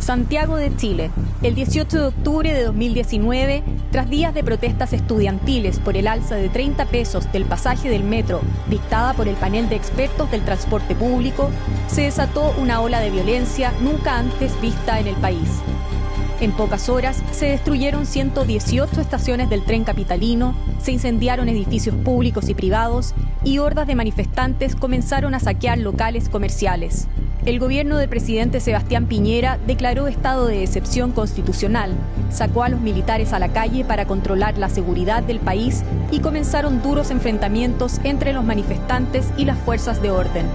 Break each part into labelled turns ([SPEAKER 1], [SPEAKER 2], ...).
[SPEAKER 1] Santiago de Chile, el 18 de octubre de 2019, tras días de protestas estudiantiles por el alza de 30 pesos del pasaje del metro dictada por el panel de expertos del transporte público, se desató una ola de violencia nunca antes vista en el país. En pocas horas se destruyeron 118 estaciones del tren capitalino, se incendiaron edificios públicos y privados y hordas de manifestantes comenzaron a saquear locales comerciales. El gobierno del presidente Sebastián Piñera declaró estado de excepción constitucional, sacó a los militares a la calle para controlar la seguridad del país y comenzaron duros enfrentamientos entre los manifestantes y las fuerzas de orden.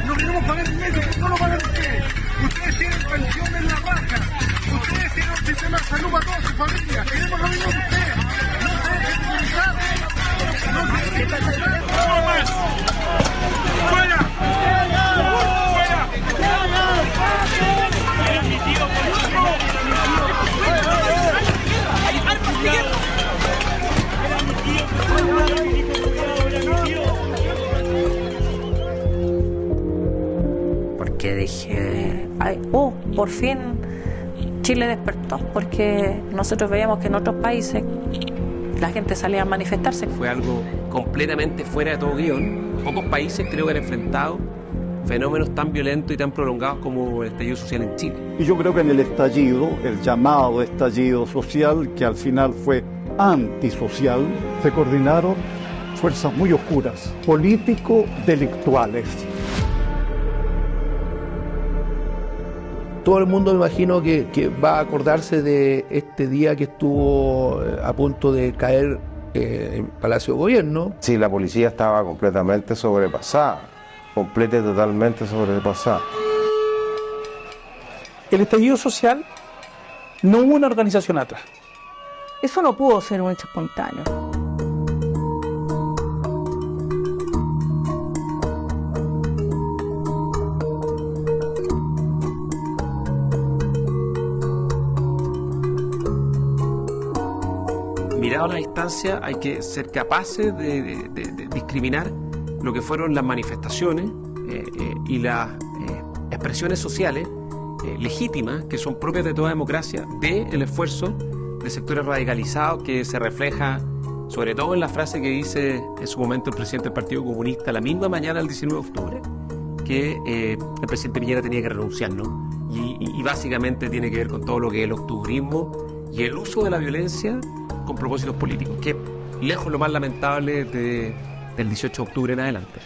[SPEAKER 2] No queremos pagar dinero, no lo pagan ustedes. Ustedes tienen pensión en la raja. Ustedes tienen un sistema de salud para toda su familia. Queremos lo mismo que ustedes. No se dejen utilizar. No se dejen utilizar. ¡No más! ¡Fuera! ¡Fuera! ¡Era mi tío, político! ¡Era mi tío!
[SPEAKER 3] Que dije, por fin Chile despertó, porque nosotros veíamos que en otros países la gente salía a manifestarse.
[SPEAKER 4] Fue algo completamente fuera de todo guión. Pocos países creo que han enfrentado fenómenos tan violentos y tan prolongados como el estallido social en Chile.
[SPEAKER 5] Y yo creo que en el estallido, el llamado estallido social, que al final fue antisocial, se coordinaron fuerzas muy oscuras, político-delictuales.
[SPEAKER 6] Todo el mundo, me imagino, que va a acordarse de este día que estuvo a punto de caer en Palacio de Gobierno.
[SPEAKER 7] Sí, la policía estaba completamente sobrepasada, totalmente sobrepasada.
[SPEAKER 8] El estallido social, no hubo una organización atrás.
[SPEAKER 3] Eso no pudo ser un hecho espontáneo.
[SPEAKER 4] Mirado a la distancia, hay que ser capaces de discriminar lo que fueron las manifestaciones y las expresiones sociales legítimas, que son propias de toda democracia, del esfuerzo de sectores radicalizados que se refleja sobre todo en la frase que dice en su momento el presidente del Partido Comunista la misma mañana del 19 de octubre, que el presidente Piñera tenía que renunciar, ¿no? Y básicamente tiene que ver con todo lo que es el octubrismo y el uso de la violencia con propósitos políticos, que lejos lo más lamentable del 18 de octubre en adelante.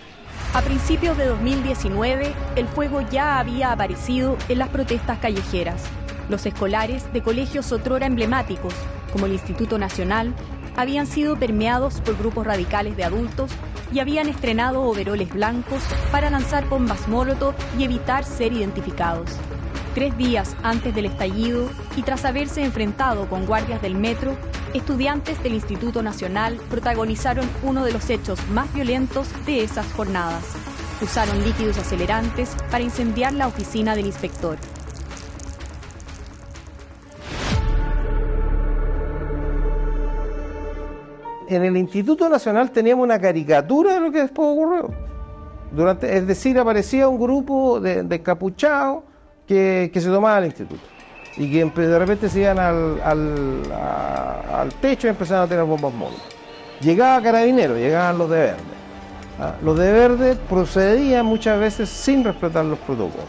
[SPEAKER 1] A principios de 2019, el fuego ya había aparecido en las protestas callejeras. Los escolares de colegios otrora emblemáticos, como el Instituto Nacional, habían sido permeados por grupos radicales de adultos y habían estrenado overoles blancos para lanzar bombas Molotov y evitar ser identificados. 3 días antes del estallido y tras haberse enfrentado con guardias del metro, estudiantes del Instituto Nacional protagonizaron uno de los hechos más violentos de esas jornadas. Usaron líquidos acelerantes para incendiar la oficina del inspector.
[SPEAKER 6] En el Instituto Nacional teníamos una caricatura de lo que después ocurrió. Es decir, aparecía un grupo de encapuchados que se tomaba el instituto y que de repente se iban al techo y empezaban a tener bombas Molotov. Llegaba Carabineros, llegaban los de verde. Los de verde procedían muchas veces sin respetar los protocolos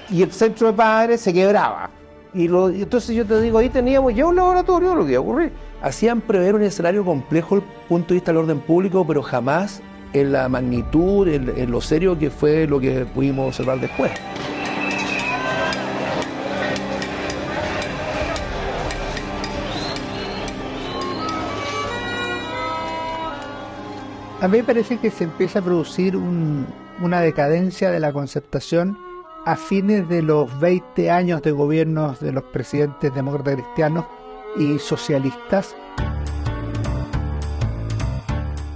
[SPEAKER 6] y el centro de padres se quebraba. Entonces yo te digo, ahí teníamos ya un laboratorio de lo que iba a ocurrir.
[SPEAKER 9] Hacían prever un escenario complejo desde el punto de vista del orden público, pero jamás en la magnitud, en lo serio que fue lo que pudimos observar después.
[SPEAKER 10] A mí me parece que se empieza a producir una decadencia de la concertación a fines de los 20 años de gobiernos de los presidentes demócratas cristianos y socialistas.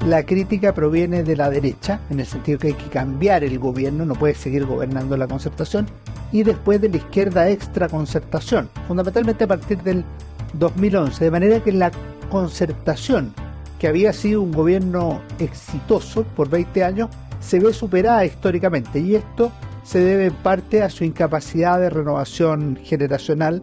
[SPEAKER 10] La crítica proviene de la derecha, en el sentido que hay que cambiar el gobierno, no puede seguir gobernando la concertación, y después de la izquierda extra concertación, fundamentalmente a partir del 2011, de manera que la concertación, que había sido un gobierno exitoso por 20 años, se ve superada históricamente, y esto se debe en parte a su incapacidad de renovación generacional,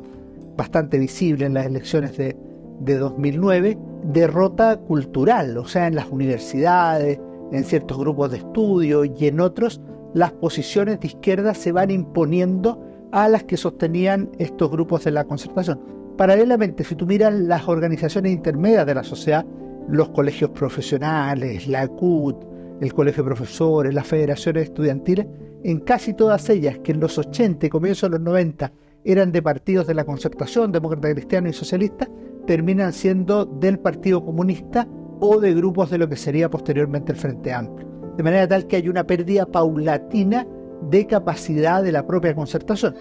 [SPEAKER 10] bastante visible en las elecciones de 2009, derrota cultural, o sea, en las universidades, en ciertos grupos de estudio y en otros, las posiciones de izquierda se van imponiendo a las que sostenían estos grupos de la Concertación. Paralelamente, si tú miras las organizaciones intermedias de la sociedad, los colegios profesionales, la CUT, el colegio de profesores, las federaciones estudiantiles, en casi todas ellas, que en los 80 y comienzos de los 90 eran de partidos de la Concertación, demócrata, cristiano y socialista, terminan siendo del Partido Comunista o de grupos de lo que sería posteriormente el Frente Amplio. De manera tal que hay una pérdida paulatina de capacidad de la propia Concertación.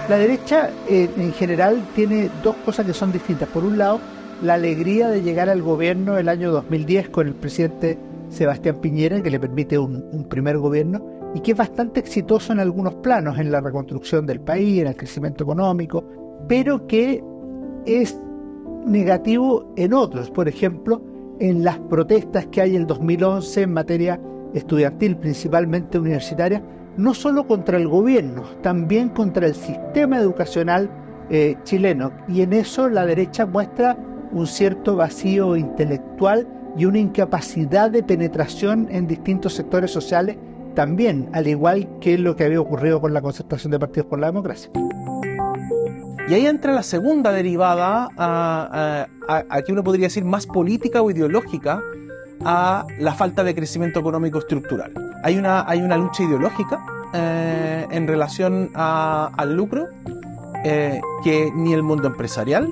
[SPEAKER 10] La derecha en general tiene dos cosas que son distintas. Por un lado, la alegría de llegar al gobierno el año 2010 con el presidente Sebastián Piñera, que le permite un primer gobierno y que es bastante exitoso en algunos planos, en la reconstrucción del país, en el crecimiento económico, pero que es negativo en otros. Por ejemplo, en las protestas que hay en 2011 en materia estudiantil, principalmente universitaria, no solo contra el gobierno, también contra el sistema educacional chileno. Y en eso la derecha muestra un cierto vacío intelectual y una incapacidad de penetración en distintos sectores sociales también, al igual que lo que había ocurrido con la Concertación de Partidos por la Democracia.
[SPEAKER 8] Y ahí entra la segunda derivada, aquí uno podría decir más política o ideológica, a la falta de crecimiento económico estructural. Hay una lucha ideológica en relación al lucro que ni el mundo empresarial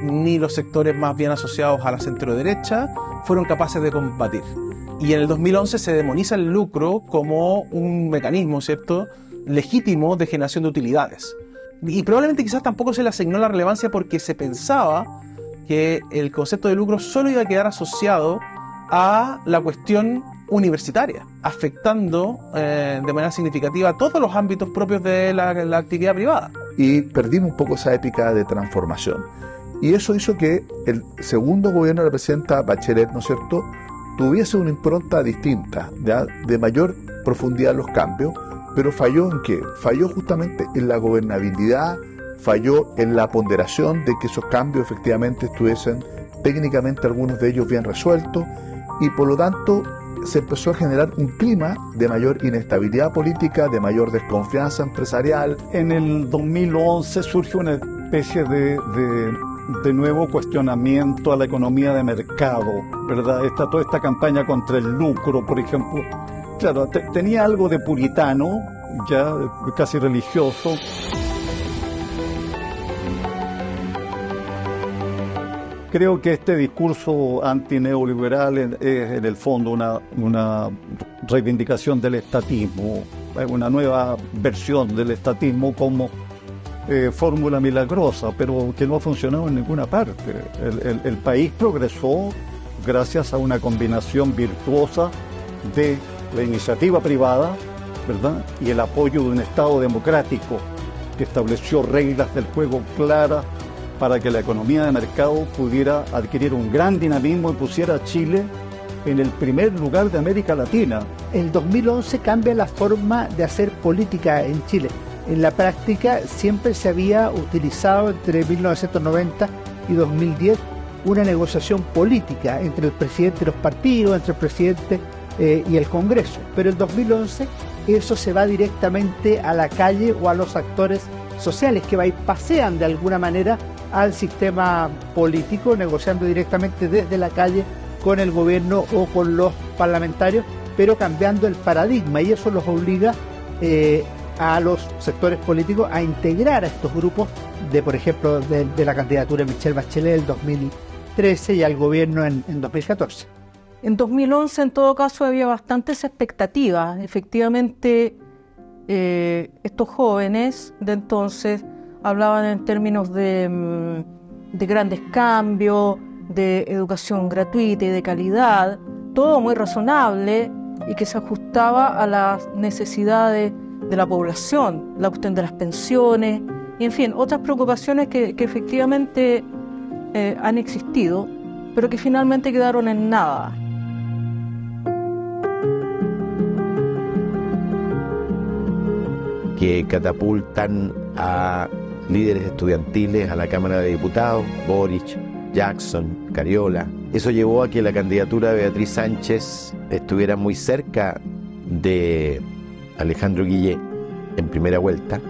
[SPEAKER 8] ni los sectores más bien asociados a la centro-derecha fueron capaces de combatir. Y en el 2011 se demoniza el lucro como un mecanismo, ¿cierto?, legítimo de generación de utilidades. Y probablemente quizás tampoco se le asignó la relevancia porque se pensaba que el concepto de lucro solo iba a quedar asociado a la cuestión universitaria, afectando de manera significativa todos los ámbitos propios de la actividad privada.
[SPEAKER 11] Y perdimos un poco esa épica de transformación. Y eso hizo que el segundo gobierno de la presidenta Bachelet, ¿no es cierto?, tuviese una impronta distinta, ¿ya?, de mayor profundidad en los cambios, pero falló ¿en qué? Falló justamente en la gobernabilidad, falló en la ponderación de que esos cambios efectivamente estuviesen técnicamente algunos de ellos bien resueltos, y por lo tanto se empezó a generar un clima de mayor inestabilidad política, de mayor desconfianza empresarial.
[SPEAKER 5] En el 2011 surge una especie de nuevo cuestionamiento a la economía de mercado, ¿verdad? Toda esta campaña contra el lucro, por ejemplo, claro, tenía algo de puritano, ya casi religioso. Creo que este discurso antineoliberal es en el fondo una reivindicación del estatismo, una nueva versión del estatismo como fórmula milagrosa, pero que no ha funcionado en ninguna parte. El país progresó gracias a una combinación virtuosa de la iniciativa privada, ¿verdad?, y el apoyo de un Estado democrático que estableció reglas del juego claras para que la economía de mercado pudiera adquirir un gran dinamismo y pusiera a Chile en el primer lugar de América Latina.
[SPEAKER 10] El 2011 cambia la forma de hacer política en Chile. En la práctica siempre se había utilizado entre 1990 y 2010 una negociación política entre el presidente y los partidos, entre el presidente y el Congreso. Pero en 2011 eso se va directamente a la calle o a los actores sociales que pasean de alguna manera al sistema político, negociando directamente desde la calle con el gobierno o con los parlamentarios, pero cambiando el paradigma, y eso los obliga a los sectores políticos a integrar a estos grupos por ejemplo, de la candidatura de Michelle Bachelet del 2013 y al gobierno en 2014.
[SPEAKER 12] En 2011, en todo caso, había bastantes expectativas. Efectivamente, estos jóvenes de entonces hablaban en términos de grandes cambios, de educación gratuita y de calidad, todo muy razonable y que se ajustaba a las necesidades de la población, la cuestión de las pensiones, y en fin, otras preocupaciones que efectivamente han existido, pero que finalmente quedaron en nada.
[SPEAKER 13] que catapultan a líderes estudiantiles a la Cámara de Diputados, Boric, Jackson, Cariola. Eso llevó a que la candidatura de Beatriz Sánchez estuviera muy cerca de Alejandro Guillé en primera vuelta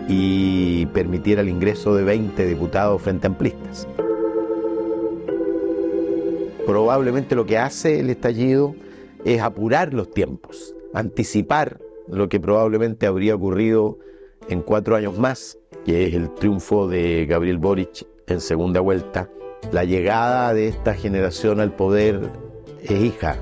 [SPEAKER 13] y permitiera el ingreso de 20 diputados frente amplistas. Probablemente lo que hace el estallido es apurar los tiempos, anticipar lo que probablemente habría ocurrido en 4 años más, que es el triunfo de Gabriel Boric en segunda vuelta. La llegada de esta generación al poder es hija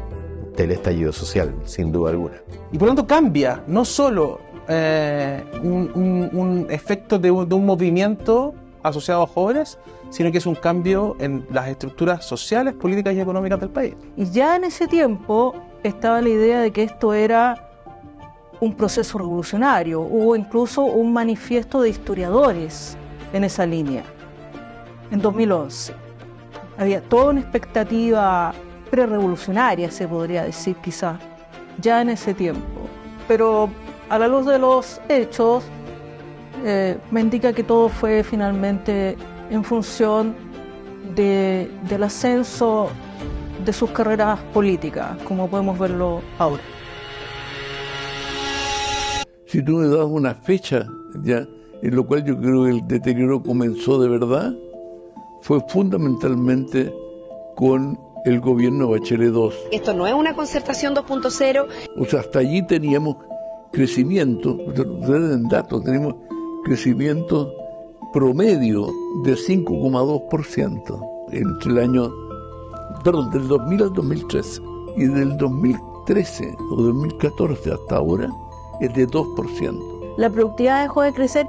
[SPEAKER 13] del estallido social, sin duda alguna.
[SPEAKER 8] Y por lo tanto cambia, no solo un efecto de un movimiento asociado a jóvenes, sino que es un cambio en las estructuras sociales, políticas y económicas del país.
[SPEAKER 12] Y ya en ese tiempo estaba la idea de que esto era un proceso revolucionario. Hubo incluso un manifiesto de historiadores en esa línea, en 2011. Había toda una expectativa prerevolucionaria, se podría decir quizá, ya en ese tiempo. Pero a la luz de los hechos, me indica que todo fue finalmente en función del ascenso de sus carreras políticas, como podemos verlo ahora.
[SPEAKER 9] Si tú me das una fecha ya en lo cual yo creo que el deterioro comenzó de verdad, fue fundamentalmente con el gobierno Bachelet II.
[SPEAKER 14] Esto no es una concertación 2.0.
[SPEAKER 9] O sea, hasta allí teníamos crecimiento, ustedes en datos, tenemos crecimiento promedio de 5,2% entre el año, perdón, del 2000 al 2013. Y del 2013 o 2014 hasta ahora es de 2%.
[SPEAKER 15] La productividad dejó de crecer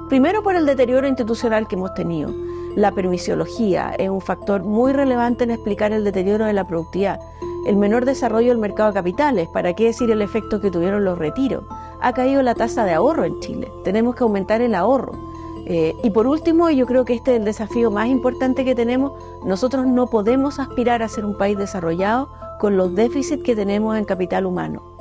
[SPEAKER 15] primero por el deterioro institucional que hemos tenido. La permisiología es un factor muy relevante en explicar el deterioro de la productividad. El menor desarrollo del mercado de capitales, ¿para qué decir el efecto que tuvieron los retiros? Ha caído la tasa de ahorro en Chile, tenemos que aumentar el ahorro. Y por último, yo creo que este es el desafío más importante que tenemos, nosotros no podemos aspirar a ser un país desarrollado con los déficits que tenemos en capital humano.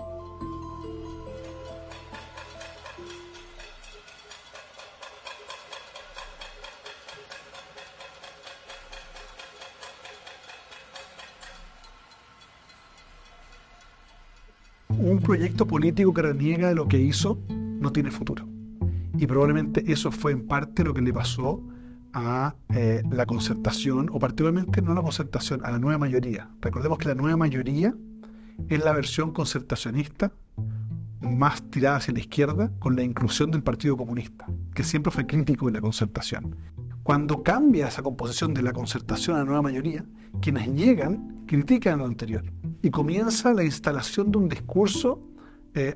[SPEAKER 16] Un proyecto político que reniega de lo que hizo no tiene futuro. Y probablemente eso fue en parte lo que le pasó a la concertación, o particularmente no a la concertación, a la nueva mayoría. Recordemos que la nueva mayoría es la versión concertacionista más tirada hacia la izquierda, con la inclusión del Partido Comunista, que siempre fue crítico de la concertación. Cuando cambia esa composición de la concertación a la nueva mayoría, quienes llegan critican lo anterior y comienza la instalación de un discurso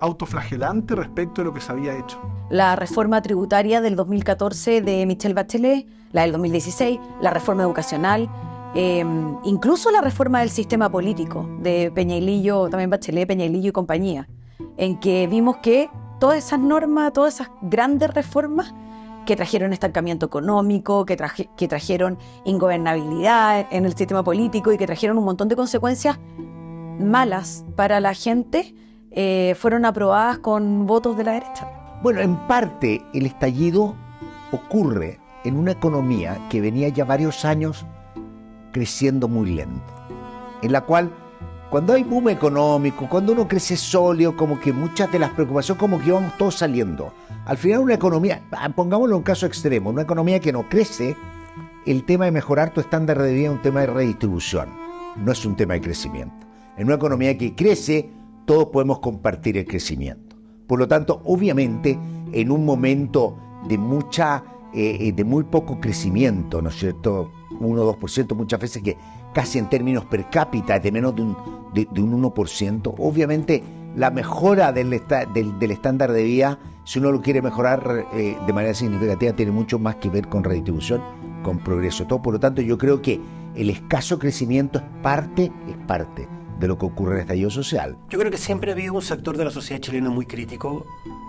[SPEAKER 16] autoflagelante respecto de lo que se había hecho.
[SPEAKER 1] La reforma tributaria del 2014 de Michelle Bachelet, la del 2016, la reforma educacional, incluso la reforma del sistema político de Peña y Lillo, también Bachelet, Peña y Lillo y compañía, en que vimos que todas esas normas, todas esas grandes reformas que trajeron estancamiento económico, que trajeron ingobernabilidad en el sistema político y que trajeron un montón de consecuencias malas para la gente, fueron aprobadas con votos de la derecha.
[SPEAKER 17] Bueno, en parte el estallido ocurre en una economía que venía ya varios años creciendo muy lento, en la cual cuando hay boom económico, cuando uno crece sólido, como que muchas de las preocupaciones como que íbamos todos saliendo. Al final una economía, pongámoslo en un caso extremo, una economía que no crece, el tema de mejorar tu estándar de vida es un tema de redistribución, no es un tema de crecimiento. En una economía que crece, todos podemos compartir el crecimiento. Por lo tanto, obviamente, en un momento de muy poco crecimiento, ¿no es cierto?, 1 o 2%, muchas veces que casi en términos per cápita es de menos de un 1%, obviamente la mejora del estándar de vida, si uno lo quiere mejorar de manera significativa, tiene mucho más que ver con redistribución, con progreso, todo. Por lo tanto, yo creo que el escaso crecimiento es parte de lo que ocurre en el estallido social.
[SPEAKER 18] Yo creo que siempre ha habido un sector de la sociedad chilena muy crítico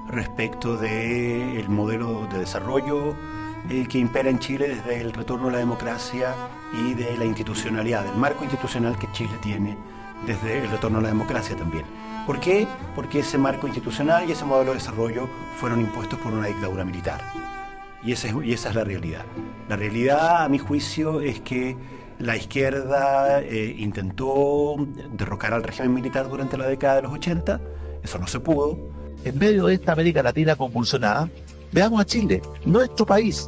[SPEAKER 18] respecto del modelo de desarrollo que impera en Chile desde el retorno a la democracia y de la institucionalidad, del marco institucional que Chile tiene desde el retorno a la democracia también. ¿Por qué? Porque ese marco institucional y ese modelo de desarrollo fueron impuestos por una dictadura militar. Y esa es la realidad. La realidad, a mi juicio, es que la izquierda intentó derrocar al régimen militar durante la década de los 80, eso no se pudo.
[SPEAKER 11] En medio de esta América Latina convulsionada, veamos a Chile, nuestro país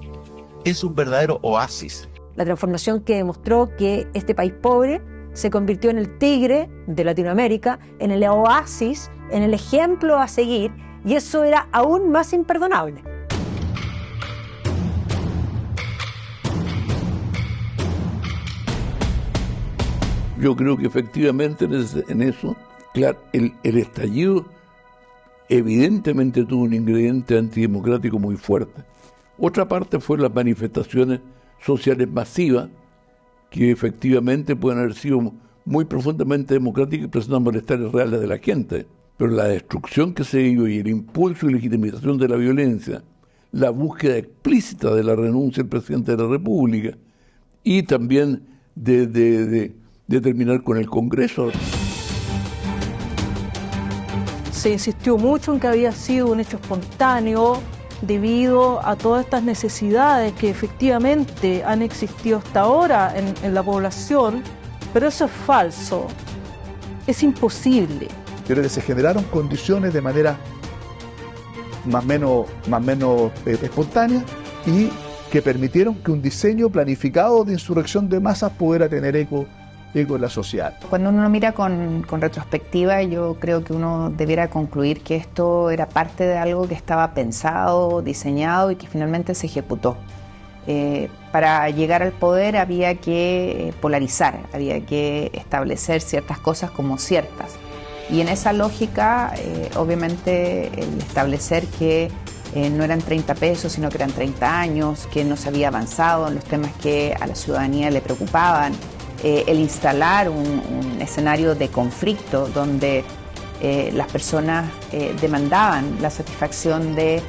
[SPEAKER 11] es un verdadero oasis.
[SPEAKER 15] La transformación que demostró que este país pobre se convirtió en el tigre de Latinoamérica, en el oasis, en el ejemplo a seguir, y eso era aún más imperdonable.
[SPEAKER 9] Yo creo que efectivamente en eso, claro, el estallido evidentemente tuvo un ingrediente antidemocrático muy fuerte. Otra parte fue las manifestaciones sociales masivas, que efectivamente pueden haber sido muy profundamente democráticas y presentan malestares reales de la gente. Pero la destrucción que se dio y el impulso y legitimización de la violencia, la búsqueda explícita de la renuncia del presidente de la República y también de terminar con el Congreso.
[SPEAKER 12] Se insistió mucho en que había sido un hecho espontáneo debido a todas estas necesidades que efectivamente han existido hasta ahora en la población, pero eso es falso, es imposible.
[SPEAKER 11] Pero que se generaron condiciones de manera más o menos espontánea y que permitieron que un diseño planificado de insurrección de masas pudiera tener eco en la sociedad.
[SPEAKER 19] Cuando uno mira con retrospectiva, yo creo que uno debiera concluir que esto era parte de algo que estaba pensado, diseñado y que finalmente se ejecutó. Para llegar al poder había que polarizar, había que establecer ciertas cosas como ciertas. Y en esa lógica, obviamente, el establecer que no eran 30 pesos, sino que eran 30 años, que no se había avanzado en los temas que a la ciudadanía le preocupaban, el instalar un escenario de conflicto donde las personas demandaban la satisfacción de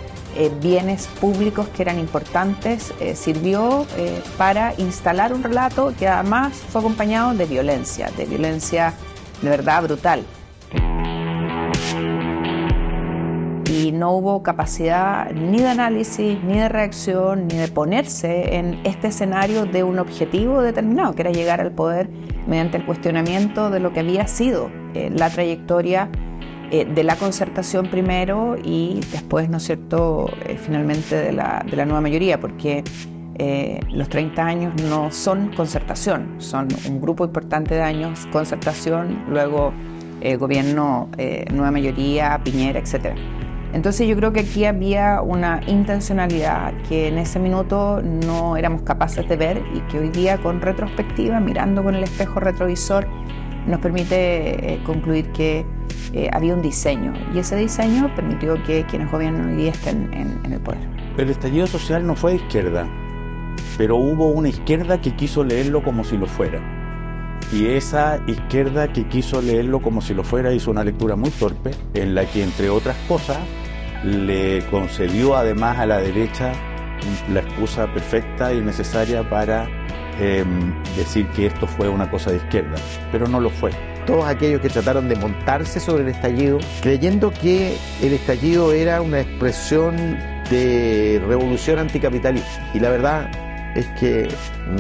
[SPEAKER 19] bienes públicos que eran importantes, sirvió para instalar un relato que además fue acompañado de violencia de verdad brutal. Y no hubo capacidad ni de análisis, ni de reacción, ni de ponerse en este escenario de un objetivo determinado, que era llegar al poder mediante el cuestionamiento de lo que había sido la trayectoria de la concertación primero y después, ¿no es cierto?, finalmente de la nueva mayoría, porque los 30 años no son concertación, son un grupo importante de años, concertación, luego gobierno, nueva mayoría, Piñera, etcétera. Entonces yo creo que aquí había una intencionalidad que en ese minuto no éramos capaces de ver y que hoy día con retrospectiva, mirando con el espejo retrovisor, nos permite concluir que había un diseño y ese diseño permitió que quienes gobiernan hoy día estén en el poder.
[SPEAKER 20] El estallido social no fue de izquierda, pero hubo una izquierda que quiso leerlo como si lo fuera. Y esa izquierda que quiso leerlo como si lo fuera hizo una lectura muy torpe en la que, entre otras cosas, le concedió además a la derecha la excusa perfecta y necesaria para decir que esto fue una cosa de izquierda, pero no lo fue.
[SPEAKER 13] Todos aquellos que trataron de montarse sobre el estallido, creyendo que el estallido era una expresión de revolución anticapitalista. Y la verdad es que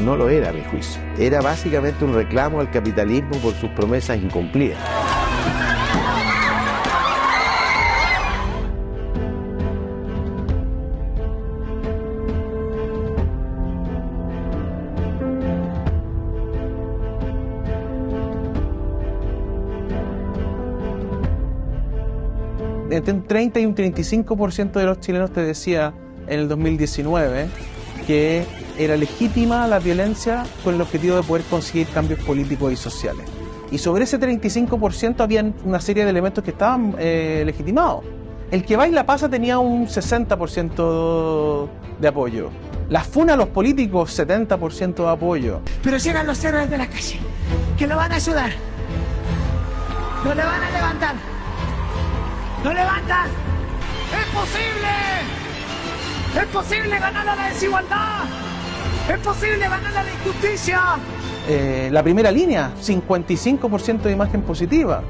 [SPEAKER 13] no lo era, a mi juicio. Era básicamente un reclamo al capitalismo por sus promesas incumplidas.
[SPEAKER 8] Entre un 30 y un 35% de los chilenos, te decía en el 2019, que era legítima la violencia con el objetivo de poder conseguir cambios políticos y sociales. Y sobre ese 35% había una serie de elementos que estaban legitimados. El que baila pasa tenía un 60% de apoyo. La funa a los políticos, 70% de apoyo.
[SPEAKER 2] Pero llegan los héroes de la calle, que lo van a ayudar. No le van a levantar. ¡No levantan! ¡Es posible! ¡Es posible ganar a la desigualdad! ¡Es posible ganar a la injusticia!
[SPEAKER 8] La primera línea, 55% de imagen positiva.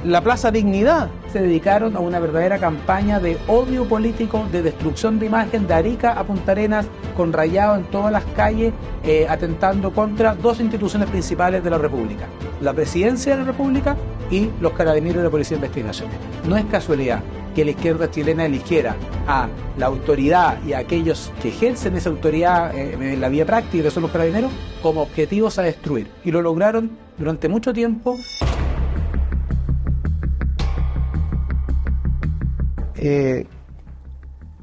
[SPEAKER 8] la Plaza Dignidad. Se dedicaron a una verdadera campaña de odio político, de destrucción de imagen, de Arica a Punta Arenas, con rayado en todas las calles, atentando contra dos instituciones principales de la República: la Presidencia de la República y los Carabineros de la Policía de Investigaciones. No es casualidad que la izquierda chilena eligiera a la autoridad y a aquellos que ejercen esa autoridad en la vía práctica, que son los Carabineros, como objetivos a destruir. Y lo lograron durante mucho tiempo.
[SPEAKER 6] Era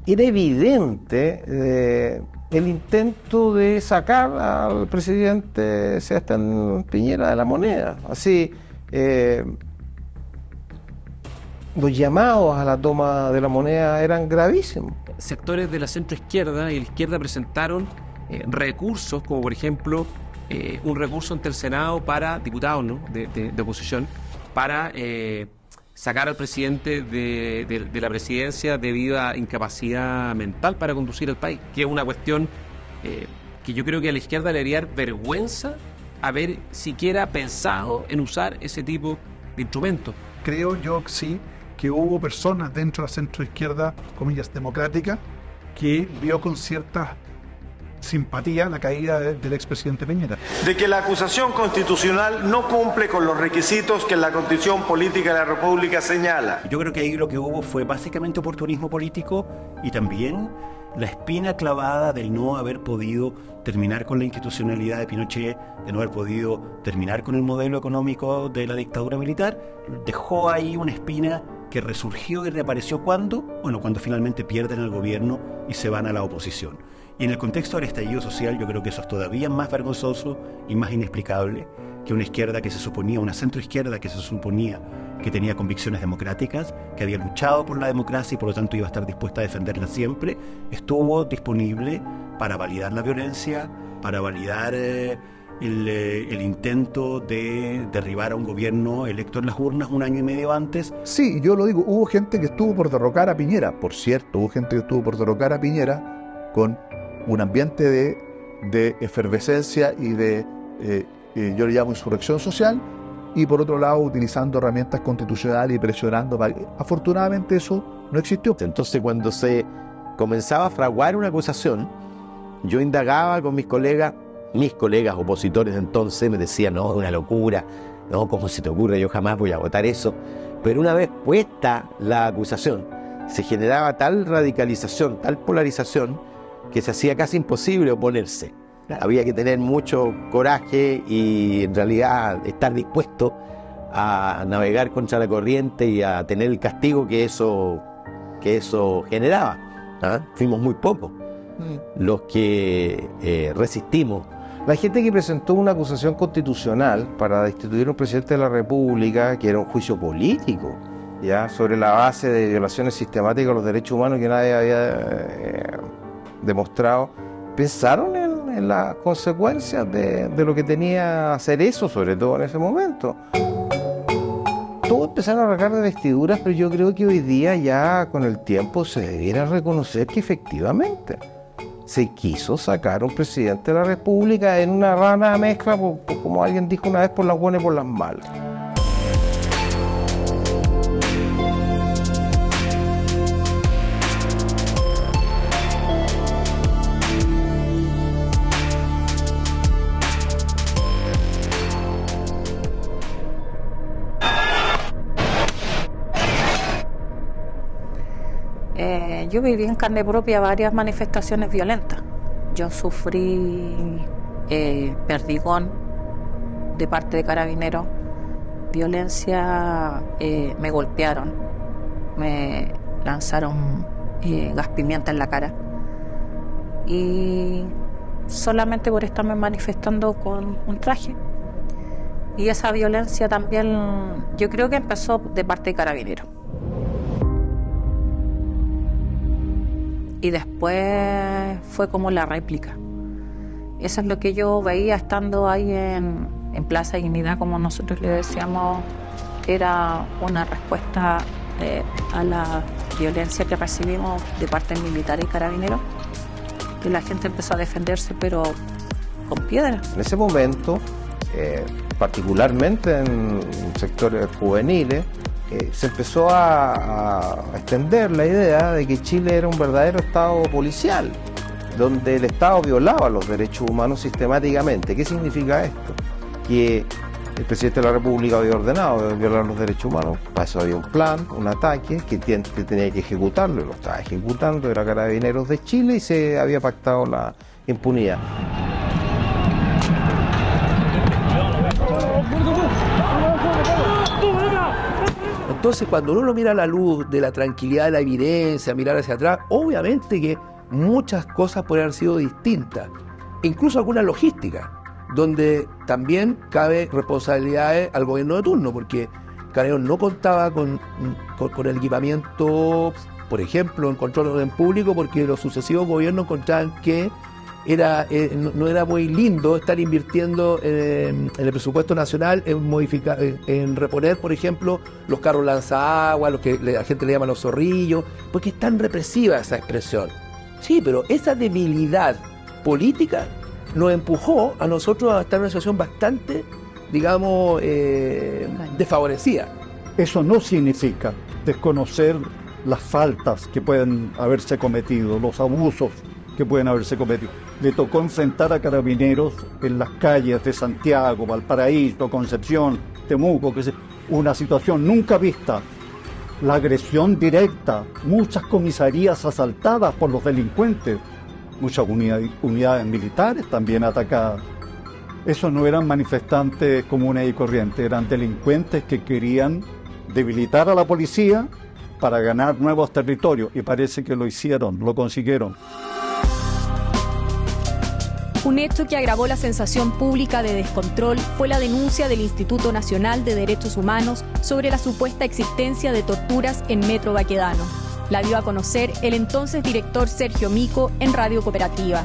[SPEAKER 6] evidente el intento de sacar al presidente Sebastián Piñera de la moneda. Así, los llamados a la toma de la moneda eran gravísimos.
[SPEAKER 4] Sectores de la centroizquierda y la izquierda presentaron recursos, como por ejemplo un recurso ante el Senado para diputados, ¿no?, de oposición, para sacar al presidente de la presidencia debido a incapacidad mental para conducir el país, que es una cuestión que yo creo que a la izquierda le debería dar vergüenza haber siquiera pensado en usar ese tipo de instrumentos.
[SPEAKER 16] Creo yo sí que hubo personas dentro de la centroizquierda, comillas, democrática, que vio con cierta simpatía la caída del expresidente Piñera.
[SPEAKER 2] De que la acusación constitucional no cumple con los requisitos que la Constitución Política de la República señala.
[SPEAKER 18] Yo creo que ahí lo que hubo fue básicamente oportunismo político y también la espina clavada del no haber podido terminar con la institucionalidad de Pinochet, de no haber podido terminar con el modelo económico de la dictadura militar. Dejó ahí una espina que resurgió y reapareció cuando finalmente pierden el gobierno y se van a la oposición. Y en el contexto del estallido social, yo creo que eso es todavía más vergonzoso y más inexplicable que una izquierda que se suponía, una centroizquierda que se suponía que tenía convicciones democráticas, que había luchado por la democracia y por lo tanto iba a estar dispuesta a defenderla siempre, estuvo disponible para validar la violencia, para validar el intento de derribar a un gobierno electo en las urnas un año y medio antes.
[SPEAKER 11] Sí, yo lo digo, hubo gente que estuvo por derrocar a Piñera, por cierto, hubo gente que estuvo por derrocar a Piñera con un ambiente de efervescencia y de, yo le llamo insurrección social, y por otro lado utilizando herramientas constitucionales y presionando. Afortunadamente eso no existió.
[SPEAKER 13] Entonces cuando se comenzaba a fraguar una acusación, yo indagaba con mis colegas opositores de entonces, me decían, no, es una locura, no, ¿cómo se te ocurre? Yo jamás voy a votar eso. Pero una vez puesta la acusación, se generaba tal radicalización, tal polarización, que se hacía casi imposible oponerse. Había que tener mucho coraje y en realidad estar dispuesto a navegar contra la corriente y a tener el castigo que eso generaba. Fuimos muy pocos los que resistimos.
[SPEAKER 6] La gente que presentó una acusación constitucional para destituir a un presidente de la República, que era un juicio político, ya sobre la base de violaciones sistemáticas a los derechos humanos que nadie había demostrado, pensaron en las consecuencias de lo que tenía hacer eso, sobre todo en ese momento. Todos empezaron a arrancar de vestiduras, pero yo creo que hoy día ya con el tiempo se debiera reconocer que efectivamente se quiso sacar a un presidente de la República en una rana mezcla, como alguien dijo una vez, por las buenas y por las malas.
[SPEAKER 3] Yo viví en carne propia varias manifestaciones violentas. Yo sufrí perdigón de parte de carabineros, violencia, me golpearon, me lanzaron gas pimienta en la cara y solamente por estarme manifestando con un traje. Y esa violencia también yo creo que empezó de parte de carabineros. Y después fue como la réplica. Eso es lo que yo veía estando ahí en Plaza Dignidad, como nosotros le decíamos, era una respuesta a la violencia que recibimos de parte de militares y carabineros, que la gente empezó a defenderse, pero con piedras.
[SPEAKER 6] En ese momento
[SPEAKER 7] particularmente en sectores juveniles, se empezó a extender la idea de que Chile era un verdadero Estado policial, donde el Estado violaba los derechos humanos sistemáticamente. ¿Qué significa esto? Que el presidente de la República había ordenado violar los derechos humanos, para eso había un plan, un ataque que tenía que ejecutarlo, y lo estaba ejecutando, era Carabineros de Chile, y se había pactado la impunidad.
[SPEAKER 21] Entonces, cuando uno lo mira a la luz de la tranquilidad de la evidencia, mirar hacia atrás, obviamente que muchas cosas podrían haber sido distintas, incluso algunas logísticas, donde también cabe responsabilidades al gobierno de turno, porque Carabineros no contaba con el equipamiento, por ejemplo, en control de orden público, porque los sucesivos gobiernos encontraban que no era muy lindo estar invirtiendo en el presupuesto nacional en reponer, por ejemplo, los carros lanzaagua, los que la gente le llama los zorrillos, porque es tan represiva esa expresión. Sí, pero esa debilidad política nos empujó a nosotros a estar en una situación bastante, digamos, desfavorecida.
[SPEAKER 5] Eso no significa desconocer las faltas que pueden haberse cometido, los abusos que pueden haberse cometido. Le tocó enfrentar a Carabineros en las calles de Santiago, Valparaíso, Concepción, Temuco, una situación nunca vista. La agresión directa, muchas comisarías asaltadas por los delincuentes, muchas unidades militares también atacadas. Esos no eran manifestantes comunes y corrientes, eran delincuentes que querían debilitar a la policía para ganar nuevos territorios, y parece que lo hicieron, lo consiguieron.
[SPEAKER 1] Un hecho que agravó la sensación pública de descontrol fue la denuncia del Instituto Nacional de Derechos Humanos sobre la supuesta existencia de torturas en Metro Baquedano. La dio a conocer el entonces director Sergio Mico en Radio Cooperativa.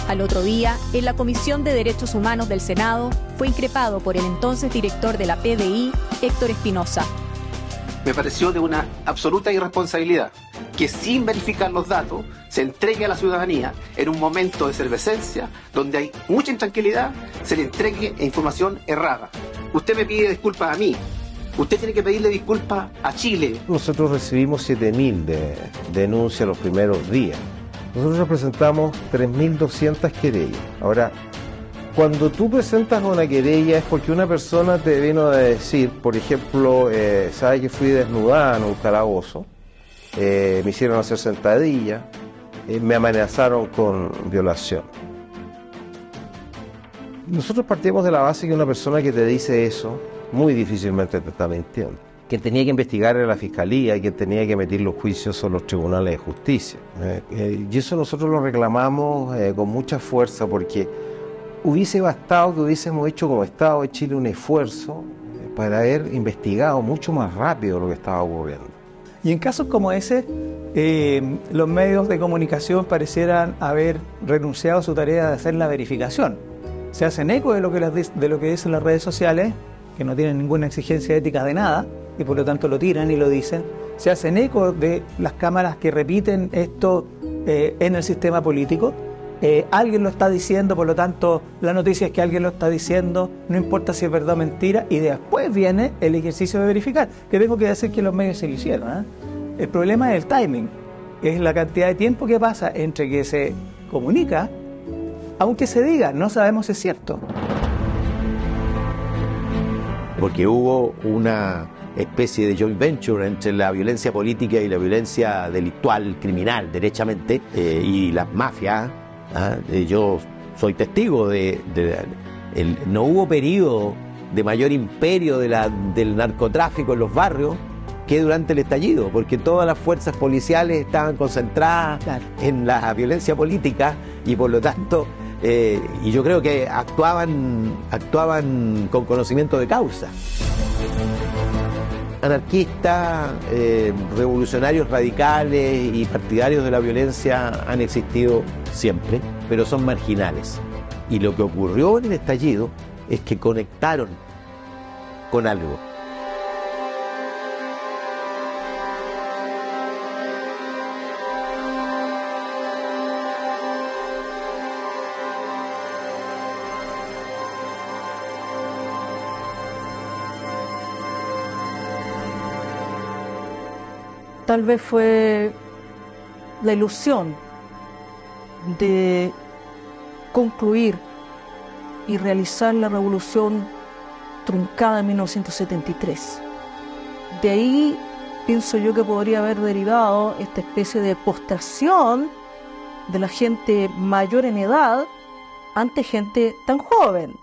[SPEAKER 1] Al otro día, en la Comisión de Derechos Humanos del Senado, fue increpado por el entonces director de la PDI, Héctor Espinosa.
[SPEAKER 22] Me pareció de una absoluta irresponsabilidad que sin verificar los datos se entregue a la ciudadanía en un momento de efervescencia donde hay mucha intranquilidad, se le entregue información errada. Usted me pide disculpas a mí, usted tiene que pedirle disculpas a Chile.
[SPEAKER 7] Nosotros recibimos 7.000 denuncias los primeros días. Nosotros presentamos 3.200 querellas. Ahora, cuando tú presentas una querella es porque una persona te vino a decir, por ejemplo, sabe que fui desnudada en un calabozo, me hicieron hacer sentadillas, me amenazaron con violación. Nosotros partimos de la base que una persona que te dice eso, muy difícilmente te está mintiendo. Quien tenía que investigar era la Fiscalía y quien tenía que emitir los juicios son los tribunales de justicia. Y eso nosotros lo reclamamos con mucha fuerza, porque hubiese bastado que hubiésemos hecho como Estado de Chile un esfuerzo para haber investigado mucho más rápido lo que estaba ocurriendo.
[SPEAKER 23] Y en casos como ese, los medios de comunicación parecieran haber renunciado a su tarea de hacer la verificación. Se hacen eco de lo que dicen las redes sociales, que no tienen ninguna exigencia ética de nada, y por lo tanto lo tiran y lo dicen. Se hacen eco de las cámaras que repiten esto en el sistema político. Alguien lo está diciendo, por lo tanto la noticia es que alguien lo está diciendo, no importa si es verdad o mentira, y después viene el ejercicio de verificar, que tengo que decir que los medios se lo hicieron. El problema es el timing, es la cantidad de tiempo que pasa entre que se comunica, aunque se diga, no sabemos si es cierto.
[SPEAKER 13] Porque hubo una especie de joint venture entre la violencia política y la violencia delictual, criminal, derechamente, y las mafias. Yo soy testigo no hubo periodo de mayor imperio del narcotráfico en los barrios que durante el estallido, porque todas las fuerzas policiales estaban concentradas en la violencia política y por lo tanto, y yo creo que actuaban con conocimiento de causa. Anarquistas, revolucionarios radicales y partidarios de la violencia han existido siempre, pero son marginales. Y lo que ocurrió en el estallido es que conectaron con algo.
[SPEAKER 12] tal vez fue la ilusión de concluir y realizar la revolución truncada en 1973. De ahí pienso yo que podría haber derivado esta especie de postración de la gente mayor en edad ante gente tan joven.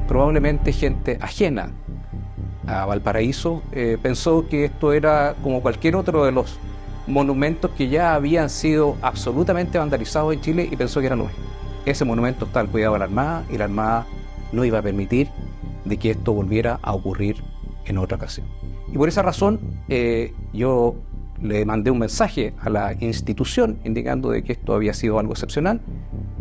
[SPEAKER 10] Probablemente gente ajena a Valparaíso pensó que esto era como cualquier otro de los monumentos que ya habían sido absolutamente vandalizados en Chile y pensó que era nuevo. Ese monumento está al cuidado de la Armada y la Armada no iba a permitir de que esto volviera a ocurrir en otra ocasión. Y por esa razón yo le mandé un mensaje a la institución indicando de que esto había sido algo excepcional,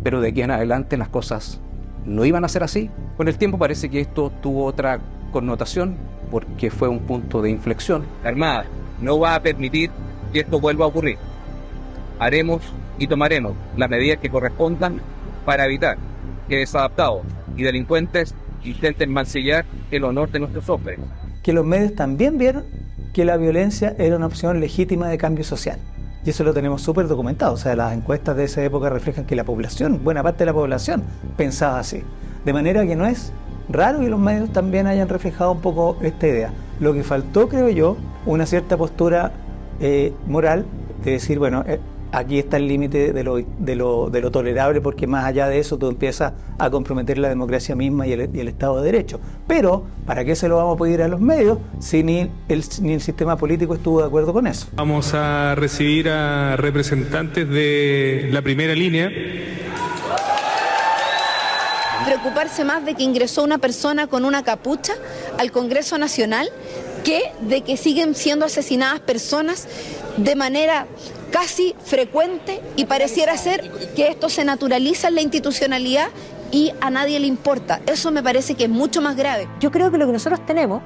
[SPEAKER 10] pero de aquí en adelante las cosas no iban a ser así. Con el tiempo parece que esto tuvo otra connotación porque fue un punto de inflexión. La Armada no va a permitir que esto vuelva a ocurrir. Haremos y tomaremos las medidas que correspondan para evitar que desadaptados y delincuentes intenten mancillar el honor de nuestros hombres.
[SPEAKER 23] Que los medios también vieron que la violencia era una opción legítima de cambio social. Y eso lo tenemos súper documentado. O sea, las encuestas de esa época reflejan que la población, buena parte de la población, pensaba así. De manera que no es raro que los medios también hayan reflejado un poco esta idea. Lo que faltó, creo yo, una cierta postura moral de decir, bueno, aquí está el límite de lo tolerable, porque más allá de eso tú empiezas a comprometer la democracia misma y el Estado de Derecho. Pero, ¿para qué se lo vamos a pedir a los medios si ni el sistema político estuvo de acuerdo con eso?
[SPEAKER 14] Vamos a recibir a representantes de la primera línea.
[SPEAKER 17] Preocuparse más de que ingresó una persona con una capucha al Congreso Nacional que de que siguen siendo asesinadas personas de manera casi frecuente y pareciera ser que esto se naturaliza en la institucionalidad y a nadie le importa. Eso me parece que es mucho más grave.
[SPEAKER 15] Yo creo que lo que nosotros tenemos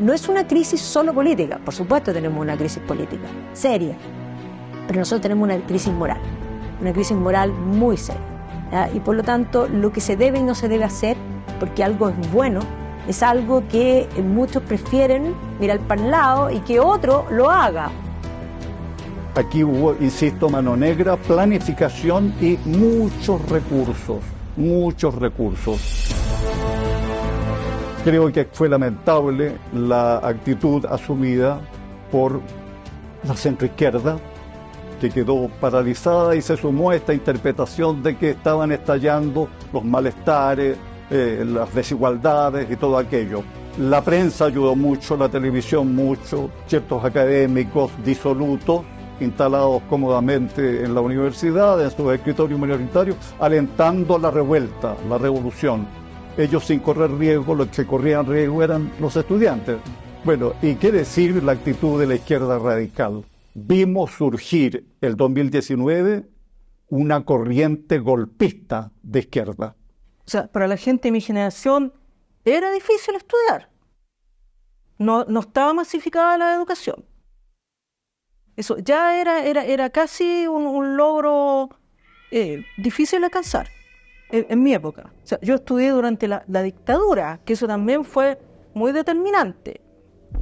[SPEAKER 15] no es una crisis solo política. Por supuesto tenemos una crisis política seria, pero nosotros tenemos una crisis moral muy seria, ¿ya? Y por lo tanto lo que se debe y no se debe hacer, porque algo es bueno, es algo que muchos prefieren mirar para el lado y que otro lo haga.
[SPEAKER 5] Aquí hubo, insisto, mano negra, planificación y muchos recursos. Creo que fue lamentable la actitud asumida por la centroizquierda, que quedó paralizada y se sumó a esta interpretación de que estaban estallando los malestares, las desigualdades y todo aquello. La prensa ayudó mucho, la televisión mucho, ciertos académicos disolutos, instalados cómodamente en la universidad, en sus escritorios minoritarios, alentando la revuelta, la revolución. Ellos sin correr riesgo, los que corrían riesgo eran los estudiantes. Bueno, ¿y qué decir la actitud de la izquierda radical? Vimos surgir el 2019 una corriente golpista de izquierda.
[SPEAKER 12] O sea, para la gente de mi generación era difícil estudiar. No estaba masificada la educación. Eso ya era casi un logro difícil de alcanzar en mi época. O sea, yo estudié durante la dictadura, que eso también fue muy determinante.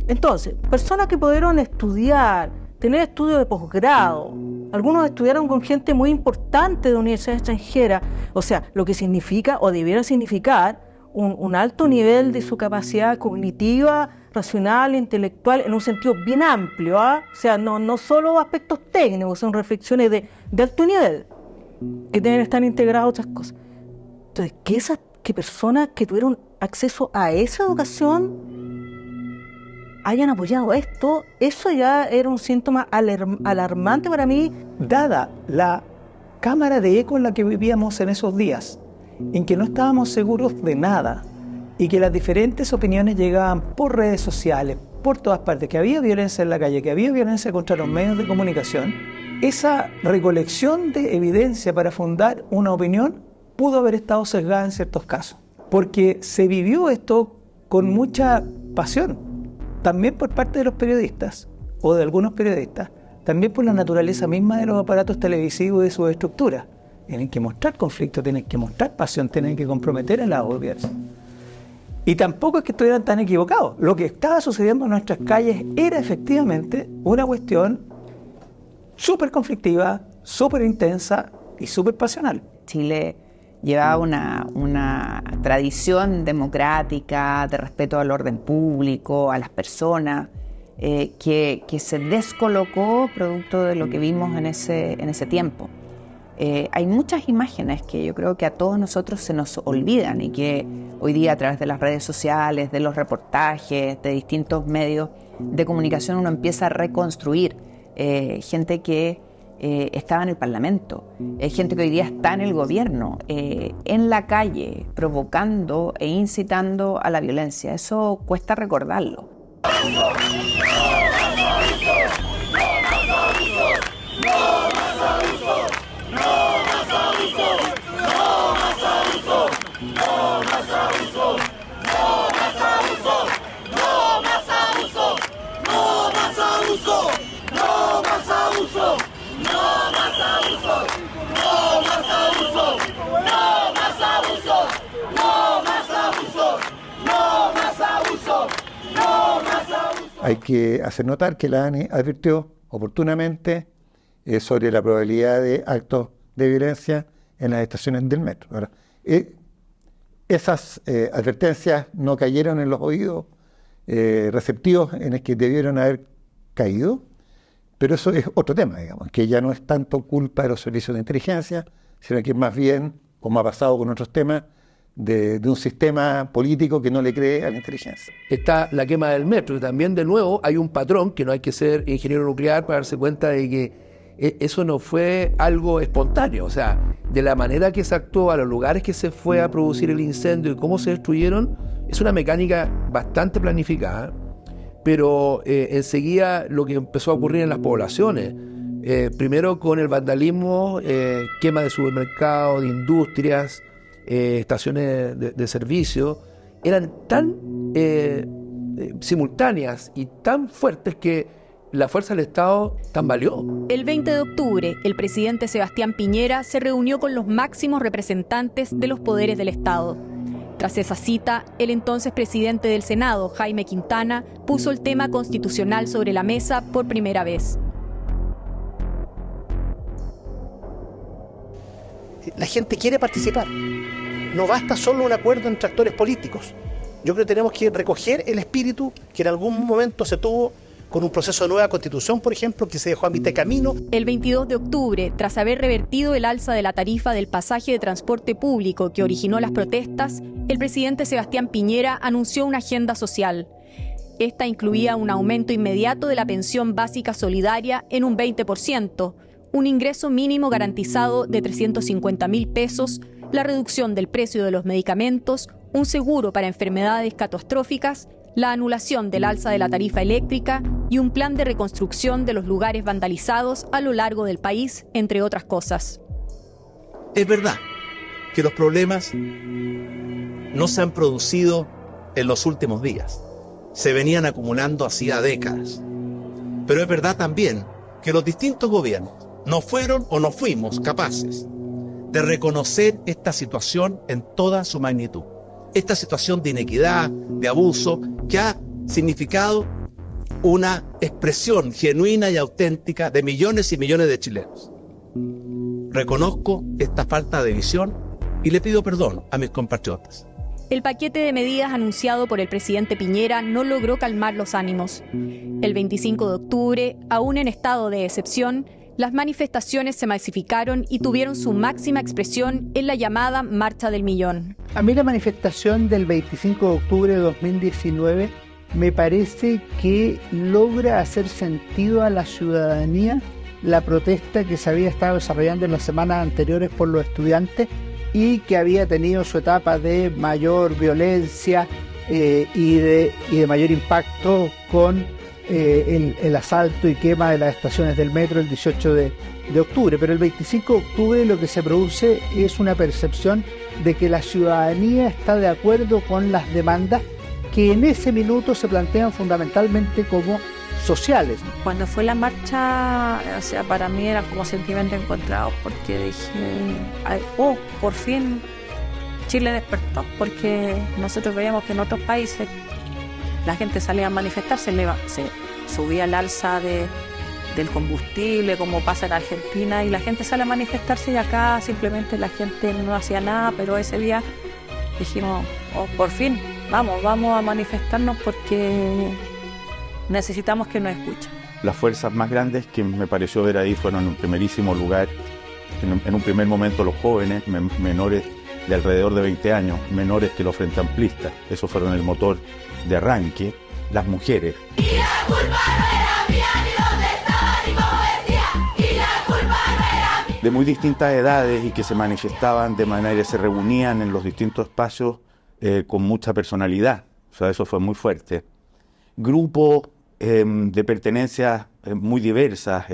[SPEAKER 12] Entonces, personas que pudieron estudiar, tener estudios de posgrado, algunos estudiaron con gente muy importante de universidades extranjeras, o sea, lo que significa o debiera significar un alto nivel de su capacidad cognitiva, racional, intelectual, en un sentido bien amplio, ¿ah? O sea, no solo aspectos técnicos, son reflexiones de alto nivel, que deben estar integradas a otras cosas. Entonces, que personas que tuvieron acceso a esa educación hayan apoyado esto, eso ya era un síntoma alarmante para mí.
[SPEAKER 23] Dada la cámara de eco en la que vivíamos en esos días, en que no estábamos seguros de nada y que las diferentes opiniones llegaban por redes sociales, por todas partes, que había violencia en la calle, que había violencia contra los medios de comunicación, esa recolección de evidencia para fundar una opinión pudo haber estado sesgada en ciertos casos, porque se vivió esto con mucha pasión, también por parte de los periodistas, o de algunos periodistas, también por la naturaleza misma de los aparatos televisivos y de sus estructuras. Tienen que mostrar conflicto, tienen que mostrar pasión, tienen que comprometer a la audiencia. Y tampoco es que estuvieran tan equivocados. Lo que estaba sucediendo en nuestras calles era efectivamente una cuestión súper conflictiva, súper intensa y súper pasional.
[SPEAKER 9] Chile llevaba una tradición democrática, de respeto al orden público, a las personas, que se descolocó producto de lo que vimos en ese tiempo. Hay muchas imágenes que yo creo que a todos nosotros se nos olvidan y que hoy día a través de las redes sociales, de los reportajes, de distintos medios de comunicación uno empieza a reconstruir. Gente que estaba en el Parlamento, gente que hoy día está en el gobierno, en la calle, provocando e incitando a la violencia. Eso cuesta recordarlo.
[SPEAKER 5] Hay que hacer notar que la ANI advirtió oportunamente sobre la probabilidad de actos de violencia en las estaciones del metro. Ahora, esas advertencias no cayeron en los oídos receptivos en el que debieron haber caído, pero eso es otro tema, digamos, que ya no es tanto culpa de los servicios de inteligencia, sino que más bien, como ha pasado con otros temas, de un sistema político que no le cree a la inteligencia.
[SPEAKER 21] Está la quema del metro, y también de nuevo hay un patrón que no hay que ser ingeniero nuclear para darse cuenta de que eso no fue algo espontáneo, o sea, de la manera que se actuó, a los lugares que se fue a producir el incendio y cómo se destruyeron, es una mecánica bastante planificada, pero enseguida lo que empezó a ocurrir en las poblaciones, primero con el vandalismo, quema de supermercados, de industrias, estaciones de servicio, eran tan simultáneas y tan fuertes que la fuerza del Estado tambaleó.
[SPEAKER 1] El 20 de octubre, el presidente Sebastián Piñera se reunió con los máximos representantes de los poderes del Estado. Tras esa cita, el entonces presidente del Senado, Jaime Quintana, puso el tema constitucional sobre la mesa por primera vez.
[SPEAKER 19] La gente quiere participar. No basta solo un acuerdo entre actores políticos. Yo creo que tenemos que recoger el espíritu que en algún momento se tuvo con un proceso de nueva constitución, por ejemplo, que se dejó a mitad de camino.
[SPEAKER 1] El 22 de octubre, tras haber revertido el alza de la tarifa del pasaje de transporte público que originó las protestas, el presidente Sebastián Piñera anunció una agenda social. Esta incluía un aumento inmediato de la pensión básica solidaria en un 20%, un ingreso mínimo garantizado de 350.000 pesos, la reducción del precio de los medicamentos, un seguro para enfermedades catastróficas, la anulación del alza de la tarifa eléctrica y un plan de reconstrucción de los lugares vandalizados a lo largo del país, entre otras cosas.
[SPEAKER 20] Es verdad que los problemas no se han producido en los últimos días, se venían acumulando hacía décadas. Pero es verdad también que los distintos gobiernos no fueron o no fuimos capaces de reconocer esta situación en toda su magnitud. Esta situación de inequidad, de abuso, que ha significado una expresión genuina y auténtica de millones y millones de chilenos. Reconozco esta falta de visión y le pido perdón a mis compatriotas.
[SPEAKER 1] El paquete de medidas anunciado por el presidente Piñera no logró calmar los ánimos. El 25 de octubre, aún en estado de excepción, las manifestaciones se masificaron y tuvieron su máxima expresión en la llamada Marcha del Millón.
[SPEAKER 24] A mí la manifestación del 25 de octubre de 2019 me parece que logra hacer sentido a la ciudadanía la protesta que se había estado desarrollando en las semanas anteriores por los estudiantes y que había tenido su etapa de mayor violencia y de mayor impacto con el asalto y quema de las estaciones del metro el 18 de octubre. Pero el 25 de octubre lo que se produce es una percepción de que la ciudadanía está de acuerdo con las demandas que en ese minuto se plantean fundamentalmente como sociales.
[SPEAKER 3] Cuando fue la marcha, o sea, para mí eran como sentimientos encontrados, porque dije, por fin Chile despertó, porque nosotros veíamos que en otros países la gente salía a manifestarse, se subía el alza del combustible, como pasa en Argentina, y la gente sale a manifestarse, y acá simplemente la gente no hacía nada. Pero ese día dijimos, por fin, vamos a manifestarnos porque necesitamos que nos escuchen.
[SPEAKER 2] Las fuerzas más grandes que me pareció ver ahí fueron en un primerísimo lugar, en un primer momento los jóvenes, menores de alrededor de 20 años, menores que los frente amplistas, esos fueron el motor de arranque. Las mujeres.
[SPEAKER 4] Y la culpa no era mía, ni dónde estaba, ni cómo decía. Y la culpa no era mía.
[SPEAKER 2] De muy distintas edades y que se manifestaban de manera, se reunían en los distintos espacios con mucha personalidad. O sea, eso fue muy fuerte. Grupos de pertenencias muy diversas,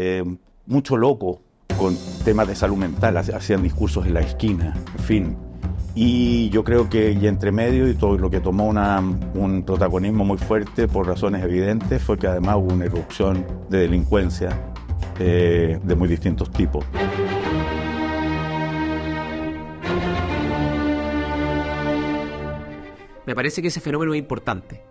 [SPEAKER 2] mucho loco con temas de salud mental, hacían discursos en la esquina, en fin. Y yo creo que y entre medio y todo lo que tomó un protagonismo muy fuerte por razones evidentes fue que además hubo una irrupción de delincuencia de muy distintos tipos.
[SPEAKER 8] Me parece que ese fenómeno es importante,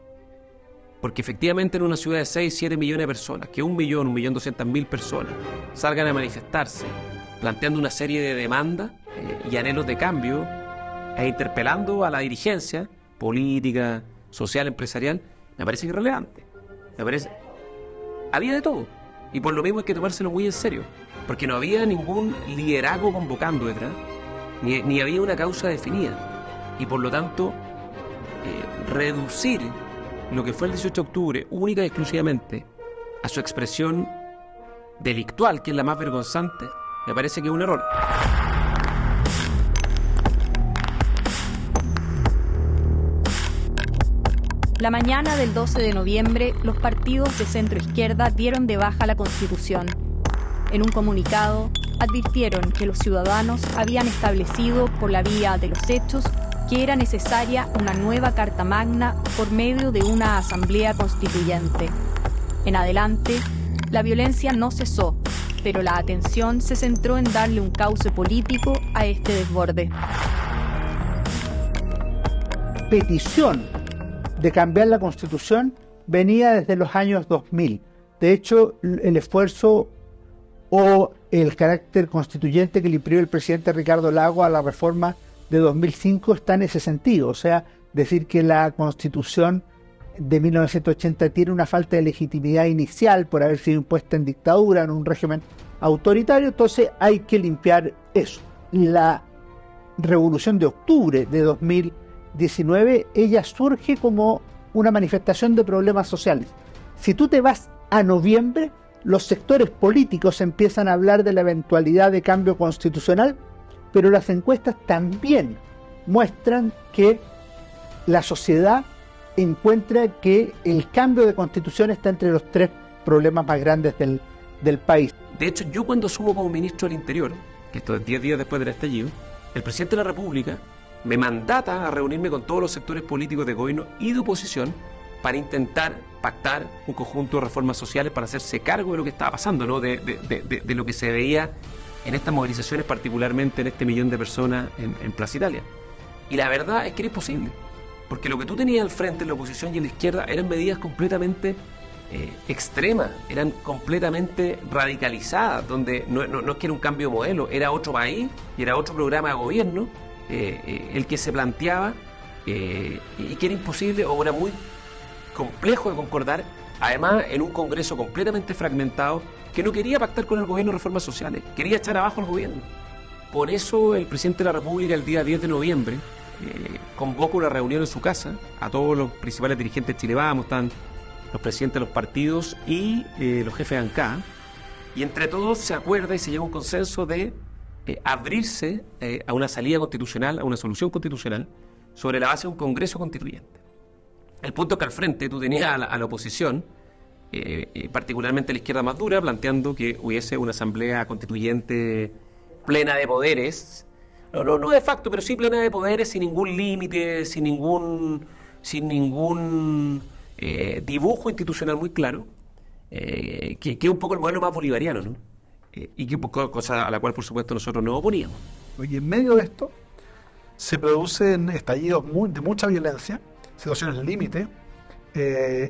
[SPEAKER 8] porque efectivamente en una ciudad de 6, 7 millones de personas, que 1.200.000 personas salgan a manifestarse planteando una serie de demandas y anhelos de cambio, e interpelando a la dirigencia política, social, empresarial, me parece irrelevante. Había de todo, y por lo mismo hay que tomárselo muy en serio, porque no había ningún liderazgo convocando detrás, ni había una causa definida, y por lo tanto reducir lo que fue el 18 de octubre única y exclusivamente a su expresión delictual, que es la más vergonzante, me parece que es un error.
[SPEAKER 1] La mañana del 12 de noviembre, los partidos de centro-izquierda dieron de baja la Constitución. En un comunicado, advirtieron que los ciudadanos habían establecido por la vía de los hechos que era necesaria una nueva Carta Magna por medio de una asamblea constituyente. En adelante, la violencia no cesó, pero la atención se centró en darle un cauce político a este desborde.
[SPEAKER 24] Petición de cambiar la Constitución venía desde los años 2000. De hecho, el esfuerzo o el carácter constituyente que le imprimió el presidente Ricardo Lagos a la reforma de 2005 está en ese sentido. O sea, decir que la Constitución de 1980 tiene una falta de legitimidad inicial por haber sido impuesta en dictadura, en un régimen autoritario, entonces hay que limpiar eso. La Revolución de Octubre de 2019, ella surge como una manifestación de problemas sociales. Si tú te vas a noviembre, los sectores políticos empiezan a hablar de la eventualidad de cambio constitucional, pero las encuestas también muestran que la sociedad encuentra que el cambio de constitución está entre los 3 problemas más grandes del país.
[SPEAKER 8] De hecho, yo cuando asumo como ministro del Interior, que esto es 10 días después del estallido, el presidente de la República me mandata a reunirme con todos los sectores políticos de gobierno y de oposición para intentar pactar un conjunto de reformas sociales para hacerse cargo de lo que estaba pasando, ¿no? de lo que se veía en estas movilizaciones, particularmente en este 1 millón de personas en Plaza Italia. Y la verdad es que era imposible, porque lo que tú tenías al frente en la oposición y en la izquierda eran medidas completamente extremas, eran completamente radicalizadas, donde no es que era un cambio de modelo, era otro país y era otro programa de gobierno el que se planteaba y que era imposible o era muy complejo de concordar, además en un Congreso completamente fragmentado que no quería pactar con el gobierno reformas sociales, quería echar abajo al gobierno. Por eso el presidente de la República el día 10 de noviembre convoca una reunión en su casa a todos los principales dirigentes de Chile Vamos, están los presidentes de los partidos y los jefes de ANCAP, y entre todos se acuerda y se llega a un consenso de abrirse a una salida constitucional, a una solución constitucional sobre la base de un Congreso constituyente. El punto es que al frente tú tenías a la oposición, particularmente la izquierda más dura, planteando que hubiese una asamblea constituyente plena de poderes, no de facto, pero sí plena de poderes, sin ningún límite, sin ningún dibujo institucional muy claro, que es un poco el modelo más bolivariano, ¿no? Y que cosa a la cual por supuesto nosotros nos oponíamos.
[SPEAKER 5] Y en medio de esto
[SPEAKER 6] se producen estallidos de mucha violencia, situaciones límite,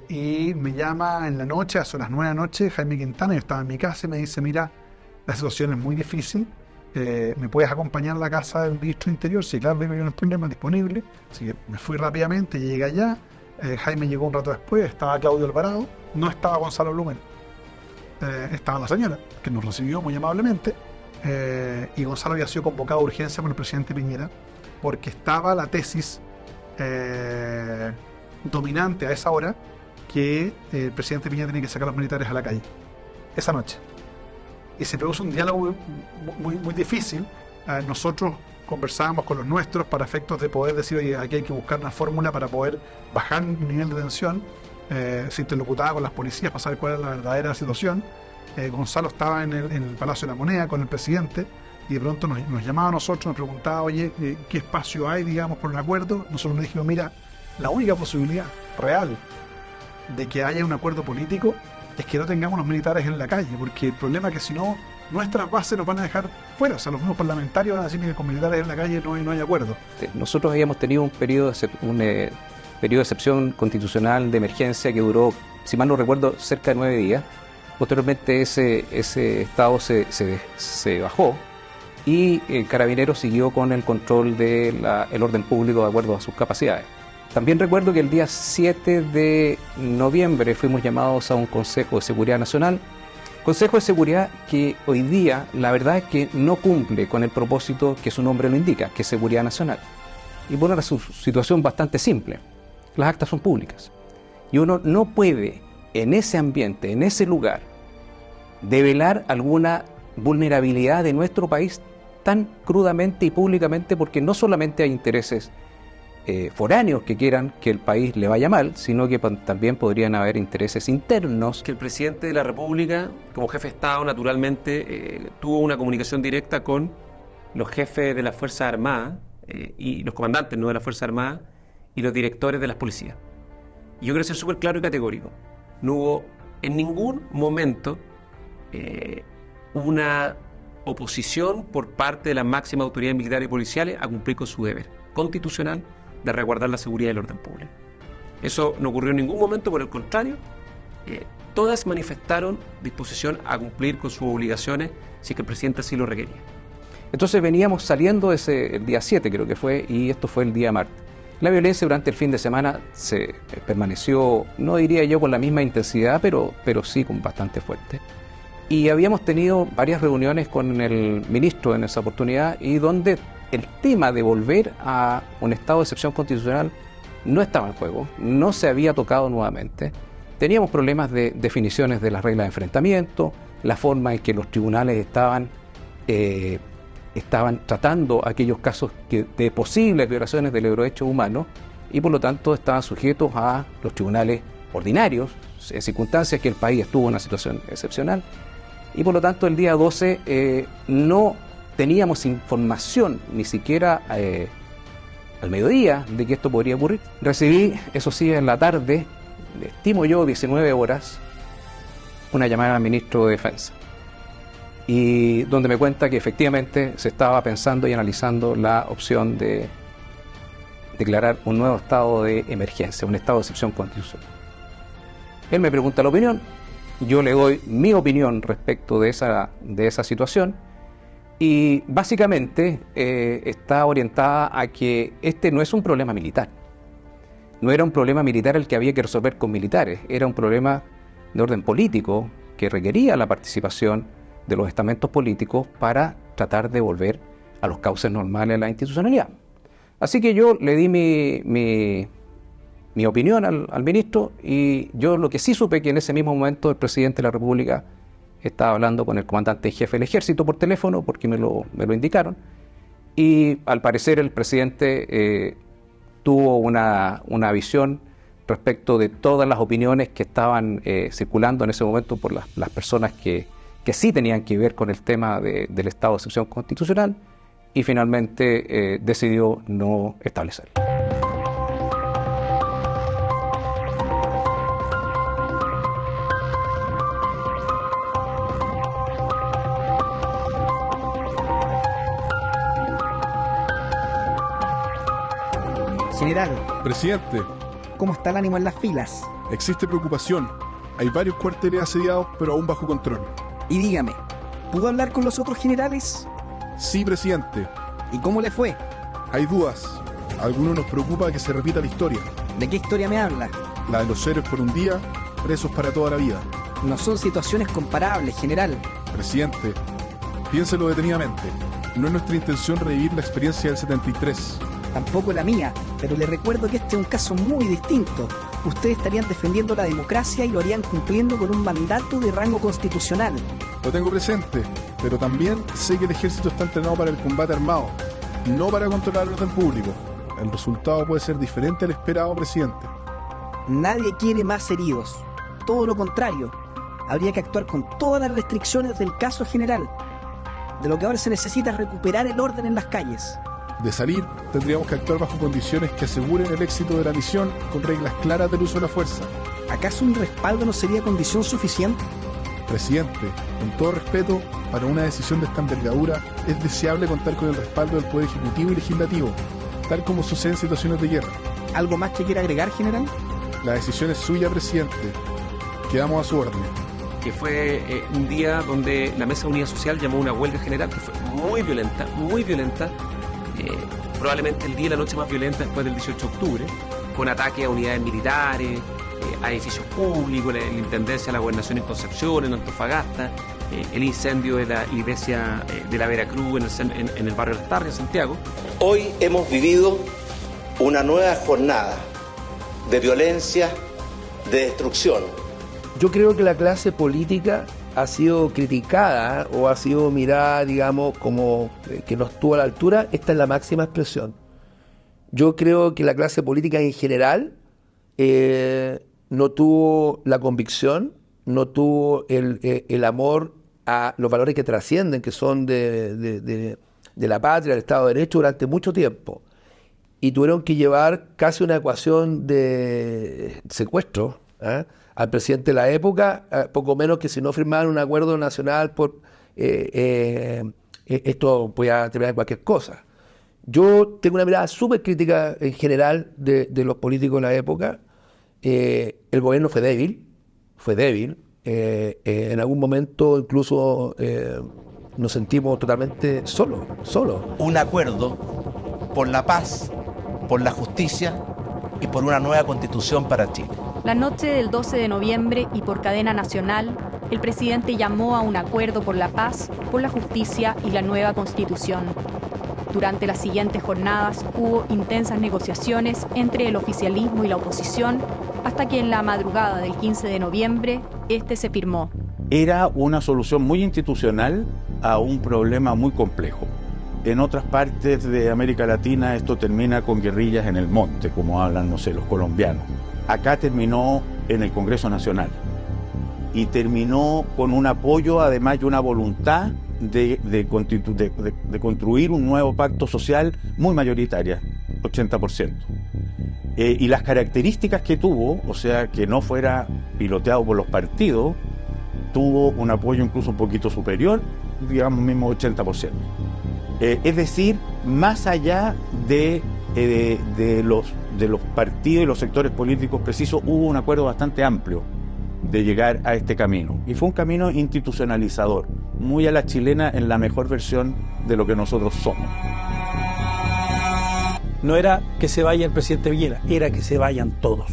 [SPEAKER 6] y me llama en la noche, a las 9 de la noche, Jaime Quintana. Yo estaba en mi casa y me dice: mira, la situación es muy difícil, ¿me puedes acompañar a la casa del ministro del Interior? Sí, claro, digo, yo no hay problema, disponible. Así que me fui rápidamente, llegué allá. Jaime llegó un rato después, estaba Claudio Alvarado, no estaba Gonzalo Blumen, estaba la señora, que nos recibió muy amablemente, y Gonzalo había sido convocado a urgencia por el presidente Piñera, porque estaba la tesis dominante a esa hora, que el presidente Piñera tenía que sacar a los militares a la calle, esa noche. Y se produjo un diálogo muy difícil. Nosotros conversábamos con los nuestros para efectos de poder decir: oye, aquí hay que buscar una fórmula para poder bajar el nivel de tensión. Se interlocutaba con las policías para saber cuál era la verdadera situación. Gonzalo estaba en el Palacio de la Moneda con el presidente, y de pronto nos llamaba a nosotros, nos preguntaba: oye, ¿qué espacio hay, digamos, por un acuerdo? Nosotros le dijimos: mira, la única posibilidad real de que haya un acuerdo político es que no tengamos los militares en la calle, porque el problema es que si no, nuestras bases nos van a dejar fuera. O sea, los mismos parlamentarios van a decir que con militares en la calle no hay acuerdo.
[SPEAKER 10] Nosotros habíamos tenido un periodo de excepción constitucional de emergencia que duró, si mal no recuerdo, cerca de 9 días. Posteriormente ese estado se bajó, y el Carabinero siguió con el control del orden público de acuerdo a sus capacidades. También recuerdo que el día 7 de noviembre fuimos llamados a un Consejo de Seguridad Nacional, Consejo de Seguridad que hoy día la verdad es que no cumple con el propósito que su nombre lo indica, que es Seguridad Nacional. Y por una situación bastante simple: las actas son públicas, y uno no puede en ese ambiente, en ese lugar, develar alguna vulnerabilidad de nuestro país tan crudamente y públicamente, porque no solamente hay intereses foráneos que quieran que el país le vaya mal, sino que también podrían haber intereses internos.
[SPEAKER 8] Que el presidente de la República, como jefe de Estado, naturalmente tuvo una comunicación directa con los jefes de las Fuerzas Armadas y los comandantes, ¿no?, de las Fuerzas Armadas, y los directores de las policías. Y yo quiero ser súper claro y categórico: no hubo en ningún momento una oposición por parte de las máximas autoridades militares y policiales a cumplir con su deber constitucional de resguardar la seguridad y el orden público. Eso no ocurrió en ningún momento, por el contrario, todas manifestaron disposición a cumplir con sus obligaciones si es que el presidente así lo requería.
[SPEAKER 10] Entonces veníamos saliendo el día 7, creo que fue, y esto fue el día martes. La violencia durante el fin de semana se permaneció, no diría yo con la misma intensidad, pero sí con bastante fuerte. Y habíamos tenido varias reuniones con el ministro en esa oportunidad, y donde el tema de volver a un estado de excepción constitucional no estaba en juego, no se había tocado nuevamente. Teníamos problemas de definiciones de las reglas de enfrentamiento, la forma en que los tribunales estaban tratando aquellos casos de posibles violaciones de los derechos humanos, y por lo tanto estaban sujetos a los tribunales ordinarios, en circunstancias que el país estuvo en una situación excepcional. Y por lo tanto el día 12 no teníamos información, ni siquiera al mediodía, de que esto podría ocurrir. Recibí, eso sí, en la tarde, estimo yo 19 horas, una llamada al ministro de Defensa, y donde me cuenta que efectivamente se estaba pensando y analizando la opción de declarar un nuevo estado de emergencia, un estado de excepción constitucional. Él me pregunta la opinión, yo le doy mi opinión respecto de esa situación, y básicamente está orientada a que este no es un problema militar. No era un problema militar el que había que resolver con militares, era un problema de orden político que requería la participación de los estamentos políticos para tratar de volver a los cauces normales de la institucionalidad. Así que yo le di mi opinión al ministro, y yo lo que sí supe que en ese mismo momento el presidente de la República estaba hablando con el comandante en jefe del ejército por teléfono, porque me lo indicaron, y al parecer el presidente tuvo una visión respecto de todas las opiniones que estaban circulando en ese momento por las personas que sí tenían que ver con el tema del estado de excepción constitucional, y finalmente decidió no establecerlo.
[SPEAKER 11] General.
[SPEAKER 16] Presidente.
[SPEAKER 11] ¿Cómo está el ánimo en las filas?
[SPEAKER 16] Existe preocupación. Hay varios cuarteles asediados, pero aún bajo control.
[SPEAKER 11] Y dígame, ¿pudo hablar con los otros generales?
[SPEAKER 16] Sí, presidente.
[SPEAKER 11] ¿Y cómo le fue?
[SPEAKER 16] Hay dudas. A algunos nos preocupa que se repita la historia.
[SPEAKER 11] ¿De qué historia me habla?
[SPEAKER 16] La de los héroes por un día, presos para toda la vida.
[SPEAKER 11] No son situaciones comparables, general.
[SPEAKER 16] Presidente, piénselo detenidamente. No es nuestra intención revivir la experiencia del 73.
[SPEAKER 11] Tampoco la mía, pero le recuerdo que este es un caso muy distinto. Ustedes estarían defendiendo la democracia y lo harían cumpliendo con un mandato de rango constitucional.
[SPEAKER 16] Lo tengo presente, pero también sé que el ejército está entrenado para el combate armado, no para controlar el orden público. El resultado puede ser diferente al esperado, presidente.
[SPEAKER 11] Nadie quiere más heridos. Todo lo contrario. Habría que actuar con todas las restricciones del caso general. De lo que ahora se necesita es recuperar el orden en las calles.
[SPEAKER 16] De salir, tendríamos que actuar bajo condiciones que aseguren el éxito de la misión con reglas claras del uso de la fuerza.
[SPEAKER 11] ¿Acaso un respaldo no sería condición suficiente?
[SPEAKER 16] Presidente, con todo respeto, para una decisión de esta envergadura es deseable contar con el respaldo del Poder Ejecutivo y Legislativo, tal como sucede en situaciones de guerra.
[SPEAKER 11] ¿Algo más que quiera agregar, general?
[SPEAKER 16] La decisión es suya, presidente. Quedamos a su orden.
[SPEAKER 8] Que fue un día donde la Mesa Unidad Social llamó a una huelga general que fue muy violenta. Probablemente el día y la noche más violenta después del 18 de octubre, con ataques a unidades militares, a edificios públicos, la intendencia de la gobernación en Concepción, en Antofagasta, el incendio de la iglesia de la Veracruz en el barrio Las Tarrias, Santiago.
[SPEAKER 18] Hoy hemos vivido una nueva jornada de violencia, de destrucción.
[SPEAKER 21] Yo creo que la clase política ha sido criticada o ha sido mirada, digamos, como que no estuvo a la altura. Esta es la máxima expresión. Yo creo que la clase política en general no tuvo la convicción, no tuvo el amor a los valores que trascienden, que son de la patria, del Estado de Derecho durante mucho tiempo. Y tuvieron que llevar casi una ecuación de secuestro, al presidente de la época, poco menos que si no firmaban un acuerdo nacional, esto podía terminar en cualquier cosa. Yo tengo una mirada súper crítica en general de los políticos de la época. El gobierno fue débil. En algún momento incluso nos sentimos totalmente solos.
[SPEAKER 18] Un acuerdo por la paz, por la justicia y por una nueva constitución para Chile.
[SPEAKER 1] La noche del 12 de noviembre y por cadena nacional, el presidente llamó a un acuerdo por la paz, por la justicia y la nueva constitución. Durante las siguientes jornadas hubo intensas negociaciones entre el oficialismo y la oposición, hasta que en la madrugada del 15 de noviembre, este se firmó.
[SPEAKER 2] Era una solución muy institucional a un problema muy complejo. En otras partes de América Latina esto termina con guerrillas en el monte, como hablan, no sé, los colombianos. Acá terminó en el Congreso Nacional y terminó con un apoyo, además de una voluntad de construir un nuevo pacto social muy mayoritaria, 80%. Y las características que tuvo, o sea, que no fuera piloteado por los partidos, tuvo un apoyo incluso un poquito superior, digamos mismo 80%. Es decir, más allá de los partidos y los sectores políticos precisos, hubo un acuerdo bastante amplio de llegar a este camino. Y fue un camino institucionalizador, muy a la chilena en la mejor versión de lo que nosotros somos.
[SPEAKER 22] No era que se vaya el presidente Piñera, era que se vayan todos.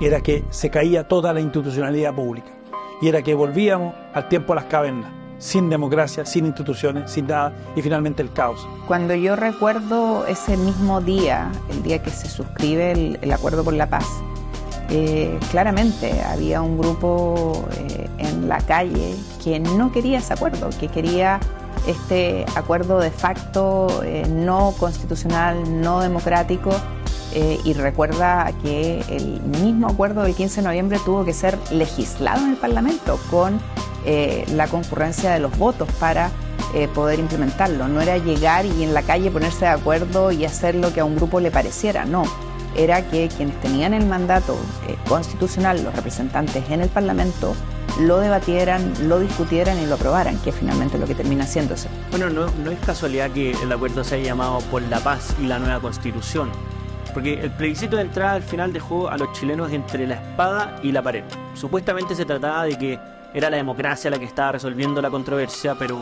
[SPEAKER 22] Era que se caía toda la institucionalidad pública. Y era que volvíamos al tiempo de las cavernas, sin democracia, sin instituciones, sin nada, y finalmente el caos.
[SPEAKER 9] Cuando yo recuerdo ese mismo día, el día que se suscribe el Acuerdo por la Paz, claramente había un grupo en la calle que no quería ese acuerdo, que quería este acuerdo de facto no constitucional, no democrático, y recuerda que el mismo acuerdo del 15 de noviembre tuvo que ser legislado en el Parlamento con la concurrencia de los votos para poder implementarlo. No era llegar y en la calle ponerse de acuerdo y hacer lo que a un grupo le pareciera, no. Era que quienes tenían el mandato constitucional, los representantes en el Parlamento, lo debatieran, lo discutieran y lo aprobaran, que es finalmente lo que termina haciéndose.
[SPEAKER 25] Bueno, no es casualidad que el acuerdo se haya llamado por la paz y la nueva constitución,
[SPEAKER 7] Porque el plebiscito de entrada al final dejó a los chilenos entre la espada y la pared. Supuestamente se trataba de que era la democracia la que estaba resolviendo la controversia, pero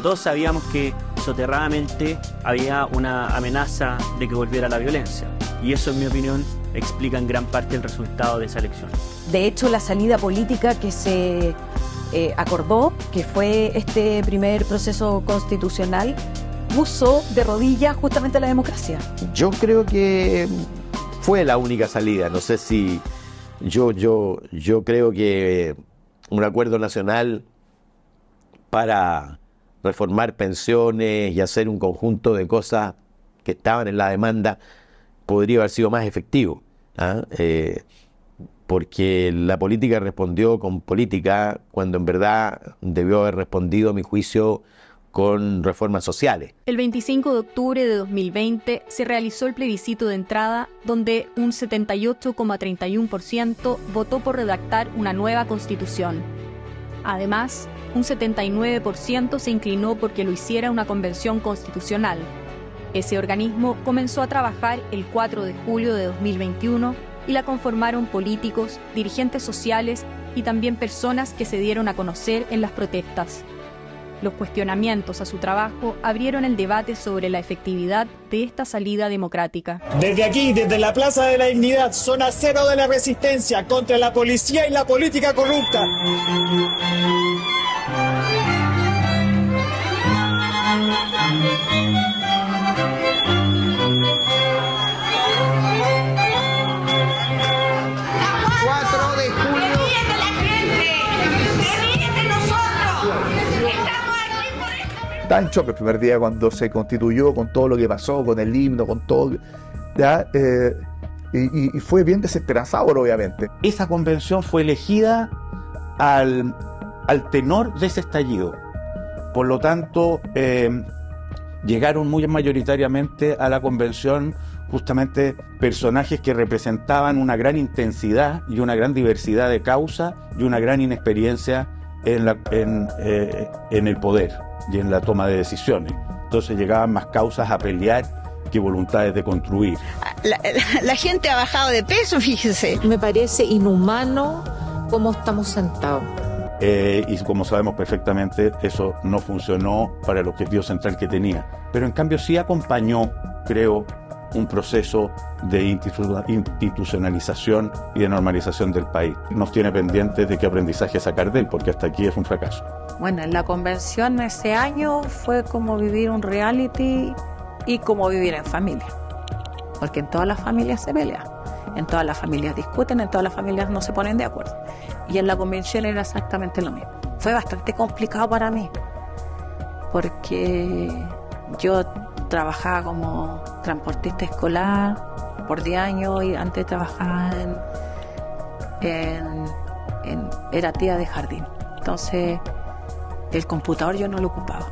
[SPEAKER 7] todos sabíamos que soterradamente había una amenaza de que volviera la violencia. Y eso, en mi opinión, explica en gran parte el resultado de esa elección.
[SPEAKER 1] De hecho, la salida política que se acordó, que fue este primer proceso constitucional, puso de rodillas justamente la democracia.
[SPEAKER 13] Yo creo que fue la única salida. No sé si yo creo que un acuerdo nacional para reformar pensiones y hacer un conjunto de cosas que estaban en la demanda podría haber sido más efectivo, porque la política respondió con política cuando en verdad debió haber respondido, a mi juicio, con reformas sociales.
[SPEAKER 1] El 25 de octubre de 2020 se realizó el plebiscito de entrada, donde un 78,31% votó por redactar una nueva constitución. Además, un 79% se inclinó porque lo hiciera una convención constitucional. Ese organismo comenzó a trabajar el 4 de julio de 2021 y la conformaron políticos, dirigentes sociales y también personas que se dieron a conocer en las protestas. Los cuestionamientos a su trabajo abrieron el debate sobre la efectividad de esta salida democrática.
[SPEAKER 14] Desde aquí, desde la Plaza de la Dignidad, zona cero de la resistencia contra la policía y la política corrupta.
[SPEAKER 17] Estaba en choque el primer día cuando se constituyó, con todo lo que pasó, con el himno, con todo, ¿ya? Y fue bien desesperanzador, obviamente.
[SPEAKER 2] Esa convención fue elegida al tenor de ese estallido. Por lo tanto, llegaron muy mayoritariamente a la convención justamente personajes que representaban una gran intensidad y una gran diversidad de causas y una gran inexperiencia en el poder y en la toma de decisiones. Entonces llegaban más causas a pelear que voluntades de construir.
[SPEAKER 25] La gente ha bajado de peso, fíjese.
[SPEAKER 26] Me parece inhumano cómo estamos sentados.
[SPEAKER 2] Y como sabemos perfectamente, eso no funcionó para el objetivo central que tenía. Pero en cambio sí acompañó, creo, un proceso de institucionalización y de normalización del país. Nos tiene pendientes de qué aprendizaje sacar de él, porque hasta aquí es un fracaso.
[SPEAKER 3] Bueno, en la convención ese año fue como vivir un reality y como vivir en familia. Porque en todas las familias se pelea, en todas las familias discuten, en todas las familias no se ponen de acuerdo. Y en la convención era exactamente lo mismo. Fue bastante complicado para mí, porque yo trabajaba como transportista escolar por 10 años y antes trabajaba era tía de jardín. Entonces, el computador yo no lo ocupaba.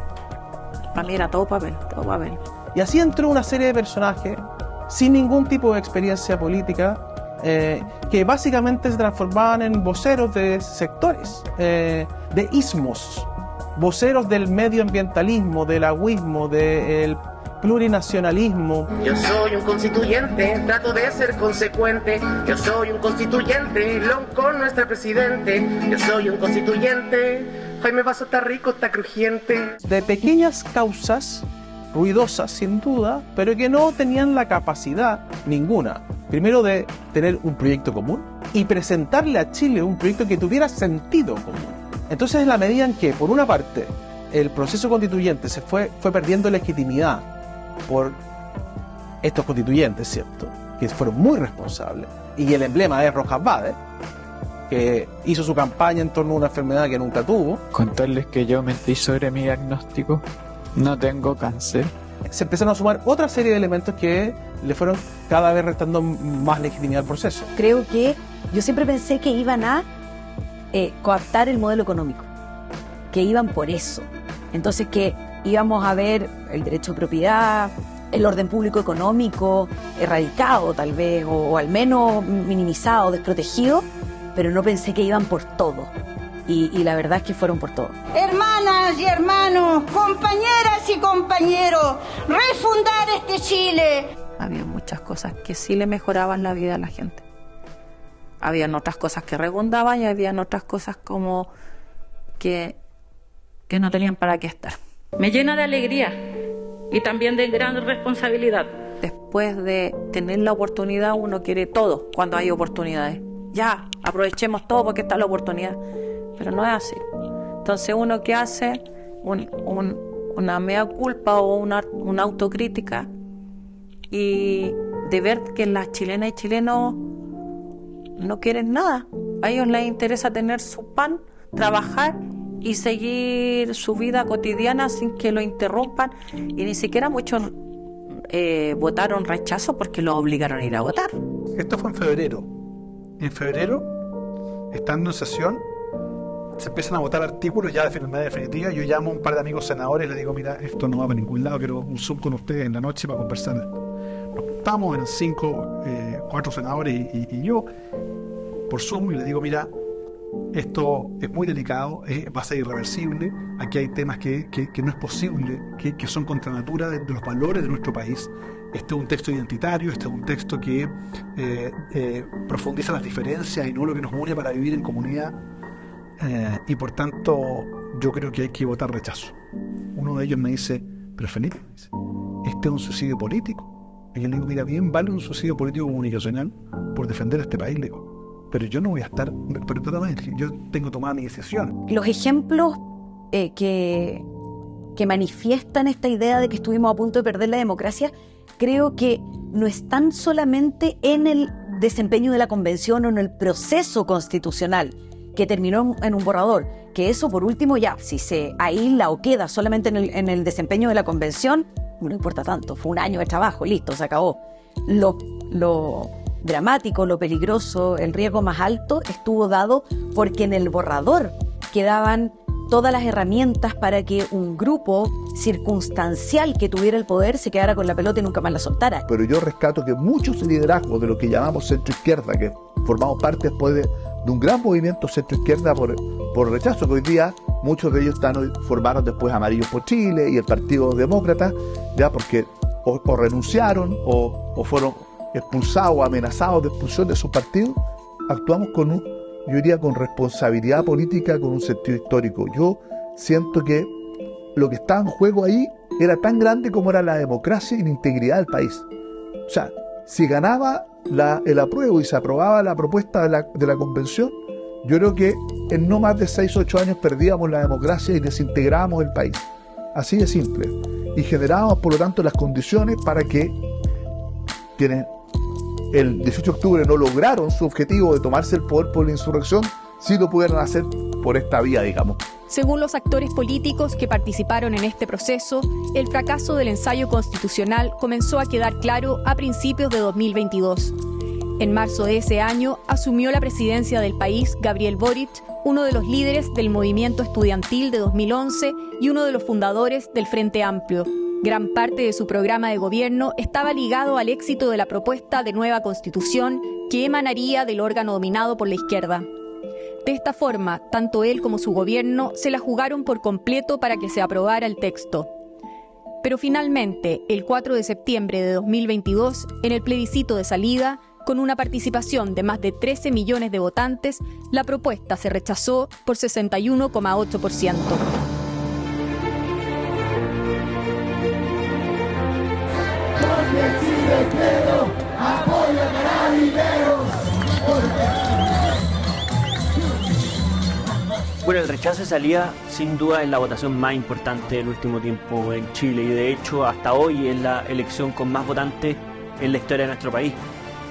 [SPEAKER 3] Para mí era todo papel, todo papel.
[SPEAKER 27] Y así entró una serie de personajes sin ningún tipo de experiencia política, que básicamente se transformaban en voceros de sectores, de ismos, voceros del medioambientalismo, del agüismo, del plurinacionalismo.
[SPEAKER 28] Yo soy un constituyente, trato de ser consecuente. Yo soy un constituyente, con nuestra presidente. Yo soy un constituyente, Jaime Vaso está rico, está crujiente.
[SPEAKER 27] De pequeñas causas, ruidosas sin duda, pero que no tenían la capacidad ninguna, primero de tener un proyecto común y presentarle a Chile un proyecto que tuviera sentido común. Entonces, en la medida en que, por una parte, el proceso constituyente se fue perdiendo legitimidad por estos constituyentes, ¿cierto?, que fueron muy responsables, y el emblema es Rojas Bade, que hizo su campaña en torno a una enfermedad que nunca tuvo.
[SPEAKER 29] Contarles que yo mentí sobre mi diagnóstico, no tengo cáncer.
[SPEAKER 27] Se empezaron a sumar otra serie de elementos que le fueron cada vez restando más legitimidad al proceso.
[SPEAKER 15] Creo que yo siempre pensé que iban a coaptar el modelo económico, que iban por eso. Entonces que íbamos a ver el derecho de propiedad, el orden público económico erradicado tal vez, o al menos minimizado, desprotegido, pero no pensé que iban por todo. Y la verdad es que fueron por todo.
[SPEAKER 25] Hermanas y hermanos, compañeras y compañeros, refundar este Chile.
[SPEAKER 3] Había muchas cosas que sí le mejoraban la vida a la gente. Habían otras cosas que redundaban y habían otras cosas como que no tenían para qué estar.
[SPEAKER 4] Me llena de alegría y también de gran responsabilidad.
[SPEAKER 3] Después de tener la oportunidad, uno quiere todo cuando hay oportunidades. Ya, aprovechemos todo porque está la oportunidad. Pero no es así. Entonces uno que hace una mea culpa o una autocrítica y de ver que las chilenas y chilenos no quieren nada. A ellos les interesa tener su pan, trabajar y seguir su vida cotidiana sin que lo interrumpan. Y ni siquiera muchos votaron rechazo porque los obligaron a ir a votar.
[SPEAKER 22] Esto fue en febrero. En febrero, estando en sesión, se empiezan a votar artículos ya de manera definitiva. Yo llamo a un par de amigos senadores y les digo, mira, esto no va para ningún lado, quiero un Zoom con ustedes en la noche para conversar de esto. Nos juntamos, eran 4 senadores y yo, por Zoom, y les digo, mira, esto es muy delicado, va a ser irreversible, aquí hay temas que no es posible, que son contra natura de los valores de nuestro país. Este es un texto identitario, este es un texto que profundiza las diferencias y no lo que nos une para vivir en comunidad, y por tanto yo creo que hay que votar rechazo. Uno de ellos me dice, pero Felipe, este es un suicidio político. Y yo le digo, mira, bien vale un suicidio político comunicacional por defender a este país, le digo, pero yo no voy a estar, pero totalmente, yo tengo tomada mi decisión.
[SPEAKER 1] Los ejemplos que manifiestan esta idea de que estuvimos a punto de perder la democracia, creo que no están solamente en el desempeño de la convención o en el proceso constitucional que terminó en un borrador, que eso por último ya, si se aísla o queda solamente en el desempeño de la convención, no importa tanto, fue un año de trabajo, listo, se acabó. Lo dramático, lo peligroso, el riesgo más alto estuvo dado porque en el borrador quedaban todas las herramientas para que un grupo circunstancial que tuviera el poder se quedara con la pelota y nunca más la soltara.
[SPEAKER 17] Pero yo rescato que muchos liderazgos de lo que llamamos centro-izquierda, que formamos parte después de un gran movimiento centro-izquierda por rechazo, que hoy día muchos de ellos formaron después Amarillos por Chile y el Partido Demócrata, ya porque o renunciaron o fueron expulsados o amenazados de expulsión de sus partidos. Actuamos yo diría con responsabilidad política, con un sentido histórico. Yo siento que lo que estaba en juego ahí era tan grande como era la democracia y la integridad del país. O sea, si ganaba el apruebo y se aprobaba la propuesta de la convención, yo creo que en no más de 6 o 8 años perdíamos la democracia y desintegrábamos el país. Así de simple. Y generábamos, por lo tanto, las condiciones para que quienes el 18 de octubre no lograron su objetivo de tomarse el poder por la insurrección, sí lo pudieran hacer por esta vía, digamos.
[SPEAKER 1] Según los actores políticos que participaron en este proceso, el fracaso del ensayo constitucional comenzó a quedar claro a principios de 2022. En marzo de ese año asumió la presidencia del país Gabriel Boric, uno de los líderes del movimiento estudiantil de 2011 y uno de los fundadores del Frente Amplio. Gran parte de su programa de gobierno estaba ligado al éxito de la propuesta de nueva constitución que emanaría del órgano dominado por la izquierda. De esta forma, tanto él como su gobierno se la jugaron por completo para que se aprobara el texto. Pero finalmente, el 4 de septiembre de 2022, en el plebiscito de salida, con una participación de más de 13 millones de votantes, la propuesta se rechazó por 61,8%.
[SPEAKER 7] Bueno, el rechazo salía sin duda en la votación más importante del último tiempo en Chile y de hecho hasta hoy es la elección con más votantes en la historia de nuestro país.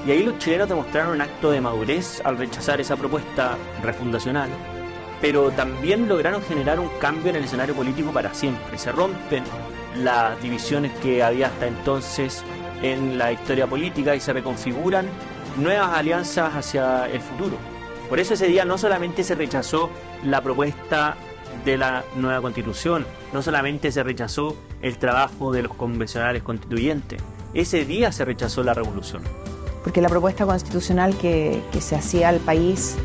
[SPEAKER 7] Y ahí los chilenos demostraron un acto de madurez al rechazar esa propuesta refundacional, pero también lograron generar un cambio en el escenario político para siempre. Se rompen las divisiones que había hasta entonces en la historia política y se reconfiguran nuevas alianzas hacia el futuro. Por eso ese día no solamente se rechazó la propuesta de la nueva constitución, no solamente se rechazó el trabajo de los convencionales constituyentes, ese día se rechazó la revolución.
[SPEAKER 9] Porque la propuesta constitucional que se hacía al país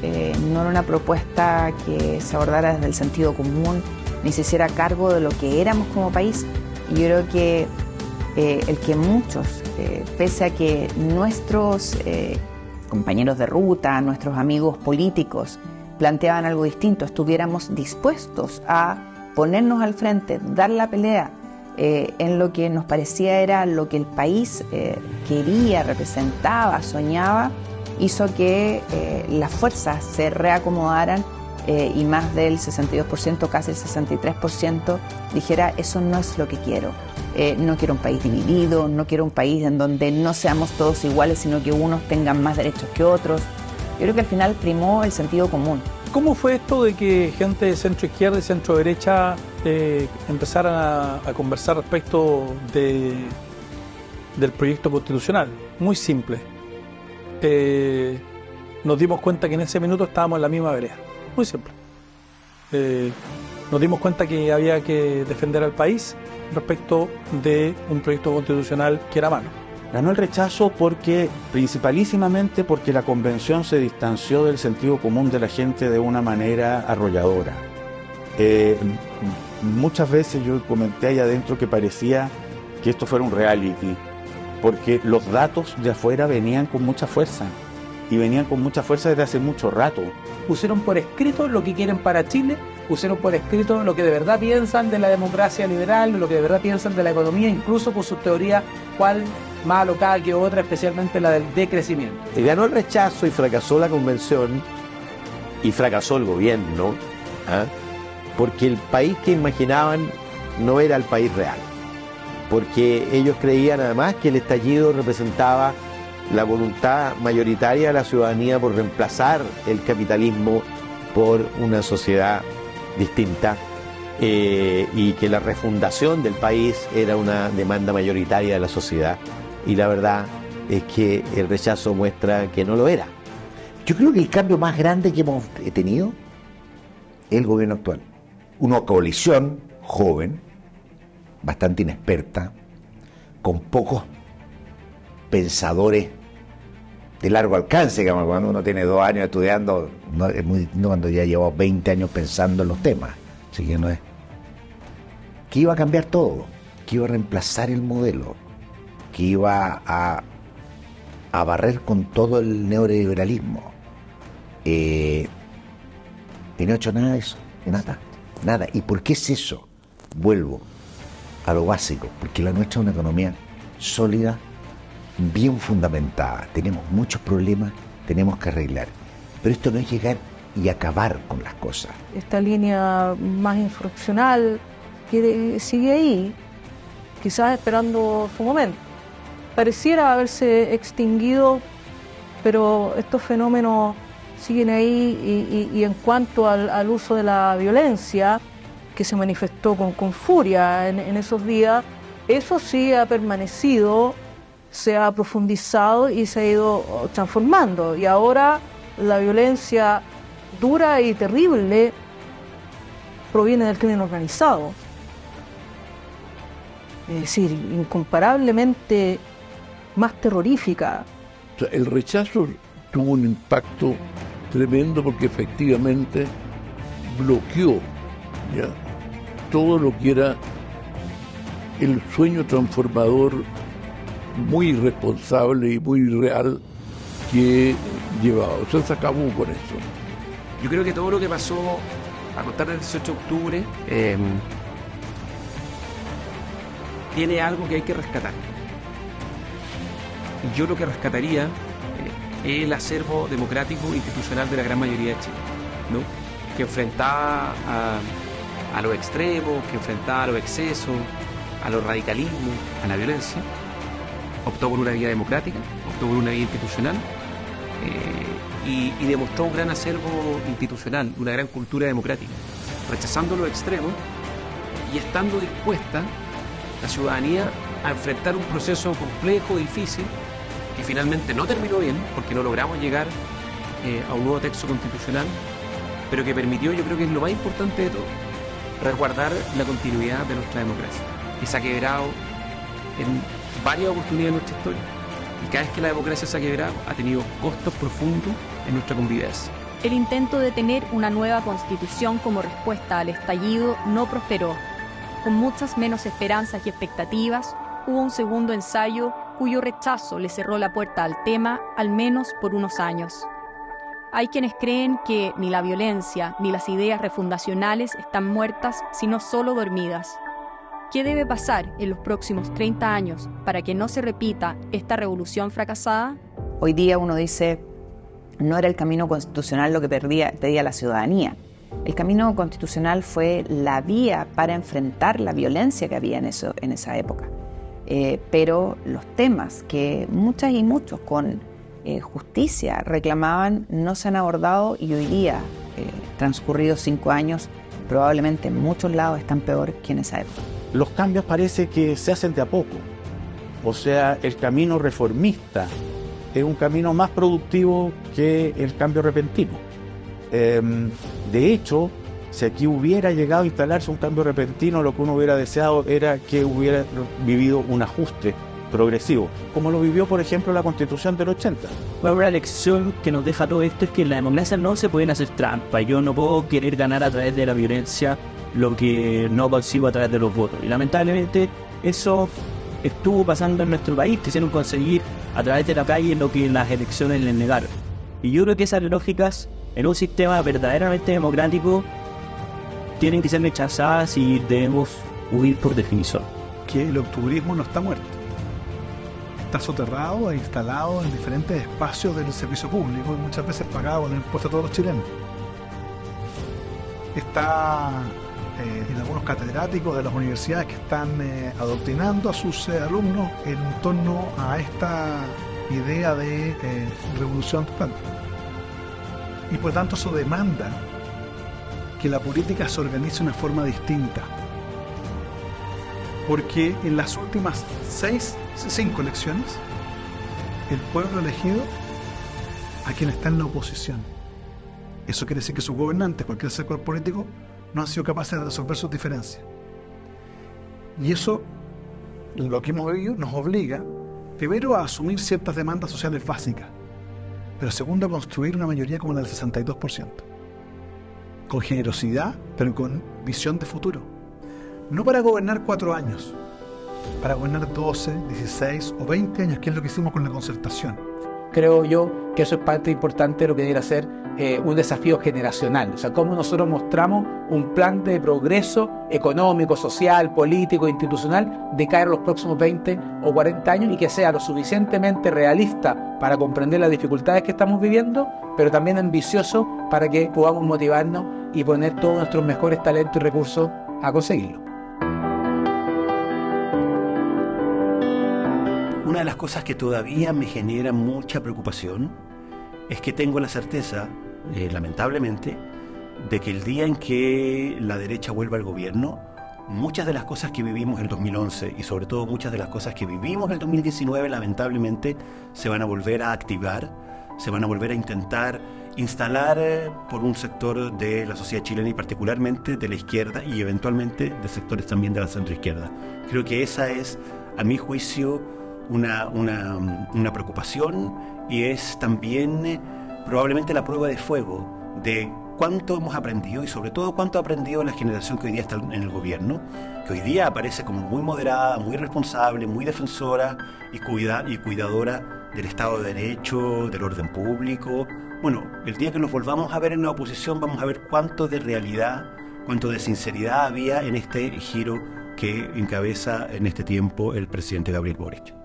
[SPEAKER 9] no era una propuesta que se abordara desde el sentido común, ni se hiciera cargo de lo que éramos como país. Y yo creo que el que muchos pese a que nuestros compañeros de ruta, nuestros amigos políticos planteaban algo distinto, estuviéramos dispuestos a ponernos al frente, dar la pelea en lo que nos parecía era lo que el país quería, representaba, soñaba, hizo que las fuerzas se reacomodaran y más del 62%, casi el 63% dijera eso no es lo que quiero. No quiero un país dividido, no quiero un país en donde no seamos todos iguales, sino que unos tengan más derechos que otros. Yo creo que al final primó el sentido común.
[SPEAKER 22] ¿Cómo fue esto de que gente de centro izquierda y centro derecha empezaran a conversar respecto del proyecto constitucional? Muy simple. Nos dimos cuenta que en ese minuto estábamos en la misma vereda. Muy simple. Nos dimos cuenta que había que defender al país respecto de un proyecto constitucional que era malo.
[SPEAKER 2] Ganó el rechazo principalísimamente porque la convención se distanció del sentido común de la gente de una manera arrolladora. Muchas veces yo comenté ahí adentro que parecía que esto fuera un reality, porque los datos de afuera venían con mucha fuerza, y venían con mucha fuerza desde hace mucho rato.
[SPEAKER 27] Pusieron por escrito lo que quieren para Chile, pusieron por escrito lo que de verdad piensan de la democracia liberal, lo que de verdad piensan de la economía, incluso con sus teorías, cuál más alocada que otra, especialmente la del decrecimiento.
[SPEAKER 13] Ganó el rechazo y fracasó la convención y fracasó el gobierno, porque el país que imaginaban no era el país real, porque ellos creían además que el estallido representaba la voluntad mayoritaria de la ciudadanía por reemplazar el capitalismo por una sociedad distinta y que la refundación del país era una demanda mayoritaria de la sociedad, y la verdad es que el rechazo muestra que no lo era.
[SPEAKER 5] Yo creo que el cambio más grande que hemos tenido es el gobierno actual. Una coalición joven, bastante inexperta, con pocos pensadores de largo alcance, que cuando uno tiene 2 años estudiando, no es muy distinto cuando ya lleva 20 años pensando en los temas. Así que no es. Que iba a cambiar todo, que iba a reemplazar el modelo, que iba a barrer con todo el neoliberalismo. Y no ha hecho nada de eso, nada. ¿Y por qué es eso? Vuelvo a lo básico, porque la nuestra es una economía sólida, bien fundamentada. Tenemos muchos problemas, tenemos que arreglar. Pero esto no es llegar y acabar con las cosas.
[SPEAKER 15] Esta línea más insurreccional que sigue ahí, quizás esperando su momento. Pareciera haberse extinguido, pero estos fenómenos siguen ahí y en cuanto al uso de la violencia, que se manifestó con furia en esos días, eso sí ha permanecido, se ha profundizado y se ha ido transformando. Y ahora la violencia dura y terrible proviene del crimen organizado. Es decir, incomparablemente más terrorífica.
[SPEAKER 21] O sea, el rechazo tuvo un impacto tremendo porque efectivamente bloqueó ya todo lo que era el sueño transformador muy irresponsable y muy real que llevaba. O sea, se acabó con eso.
[SPEAKER 8] Yo creo que todo lo que pasó a contar del 18 de octubre tiene algo que hay que rescatar. Y yo lo que rescataría es el acervo democrático e institucional de la gran mayoría de Chile, ¿no? Que enfrentaba a los extremos, que enfrentaba a los excesos, a los radicalismos, a la violencia. Optó por una vía democrática, optó por una vía institucional y demostró un gran acervo institucional, una gran cultura democrática, rechazando los extremos y estando dispuesta la ciudadanía a enfrentar un proceso complejo, difícil, que finalmente no terminó bien, porque no logramos llegar a un nuevo texto constitucional, pero que permitió, yo creo que es lo más importante de todo, resguardar la continuidad de nuestra democracia, que se ha quebrado en varias oportunidades en nuestra historia. Y cada vez que la democracia se ha quebrado, ha tenido costos profundos en nuestra convivencia.
[SPEAKER 1] El intento de tener una nueva constitución como respuesta al estallido no prosperó. Con muchas menos esperanzas y expectativas, hubo un segundo ensayo cuyo rechazo le cerró la puerta al tema, al menos por unos años. Hay quienes creen que ni la violencia ni las ideas refundacionales están muertas, sino solo dormidas. ¿Qué debe pasar en los próximos 30 años para que no se repita esta revolución fracasada?
[SPEAKER 9] Hoy día uno dice, no era el camino constitucional lo que pedía la ciudadanía. El camino constitucional fue la vía para enfrentar la violencia que había en esa época. Pero los temas que muchas y muchos con justicia reclamaban no se han abordado, y hoy día, transcurridos 5 años, probablemente en muchos lados están peor que en esa época.
[SPEAKER 2] Los cambios parece que se hacen de a poco. O sea, el camino reformista es un camino más productivo que el cambio repentino. De hecho, si aquí hubiera llegado a instalarse un cambio repentino, lo que uno hubiera deseado era que hubiera vivido un ajuste progresivo, como lo vivió, por ejemplo, la Constitución del 80.
[SPEAKER 7] Bueno, la lección que nos deja todo esto es que en la democracia no se pueden hacer trampas. Yo no puedo querer ganar a través de la violencia lo que no consigo a través de los votos. Y lamentablemente eso estuvo pasando en nuestro país, quisieron conseguir a través de la calle lo que las elecciones les negaron. Y yo creo que esas lógicas en un sistema verdaderamente democrático tienen que ser rechazadas y debemos huir por definición.
[SPEAKER 6] Que el octubrismo no está muerto. Está soterrado e instalado en diferentes espacios del servicio público y muchas veces pagado con el impuesto a todos los chilenos. Está en algunos catedráticos de las universidades que están adoctrinando a sus alumnos en torno a esta idea de revolución total. Y por tanto eso demanda que la política se organice de una forma distinta. Porque en las últimas 5 elecciones, el pueblo ha elegido a quien está en la oposición. Eso quiere decir que sus gobernantes, cualquier sector político, no han sido capaces de resolver sus diferencias. Y eso, lo que hemos vivido, nos obliga, primero, a asumir ciertas demandas sociales básicas, pero segundo, a construir una mayoría como la del 62%. Con generosidad, pero con visión de futuro. No para gobernar 4 años, para gobernar 12, 16 o 20 años, que es lo que hicimos con la concertación.
[SPEAKER 10] Creo yo que eso es parte importante de lo que debería ser un desafío generacional. O sea, cómo nosotros mostramos un plan de progreso económico, social, político, institucional de cara a los próximos 20 o 40 años y que sea lo suficientemente realista para comprender las dificultades que estamos viviendo, pero también ambicioso para que podamos motivarnos y poner todos nuestros mejores talentos y recursos a conseguirlo.
[SPEAKER 11] Una de las cosas que todavía me genera mucha preocupación es que tengo la certeza, lamentablemente, de que el día en que la derecha vuelva al gobierno, muchas de las cosas que vivimos en el 2011 y sobre todo muchas de las cosas que vivimos en el 2019, lamentablemente, se van a volver a activar, se van a volver a intentar instalar por un sector de la sociedad chilena y particularmente de la izquierda y eventualmente de sectores también de la centroizquierda. Creo que esa es, a mi juicio, una preocupación y es también probablemente la prueba de fuego de cuánto hemos aprendido y sobre todo cuánto ha aprendido la generación que hoy día está en el gobierno, que hoy día aparece como muy moderada, muy responsable, muy defensora y cuidadora del Estado de Derecho, del orden público. Bueno, el día que nos volvamos a ver en la oposición vamos a ver cuánto de realidad, cuánto de sinceridad había en este giro que encabeza en este tiempo el presidente Gabriel Boric.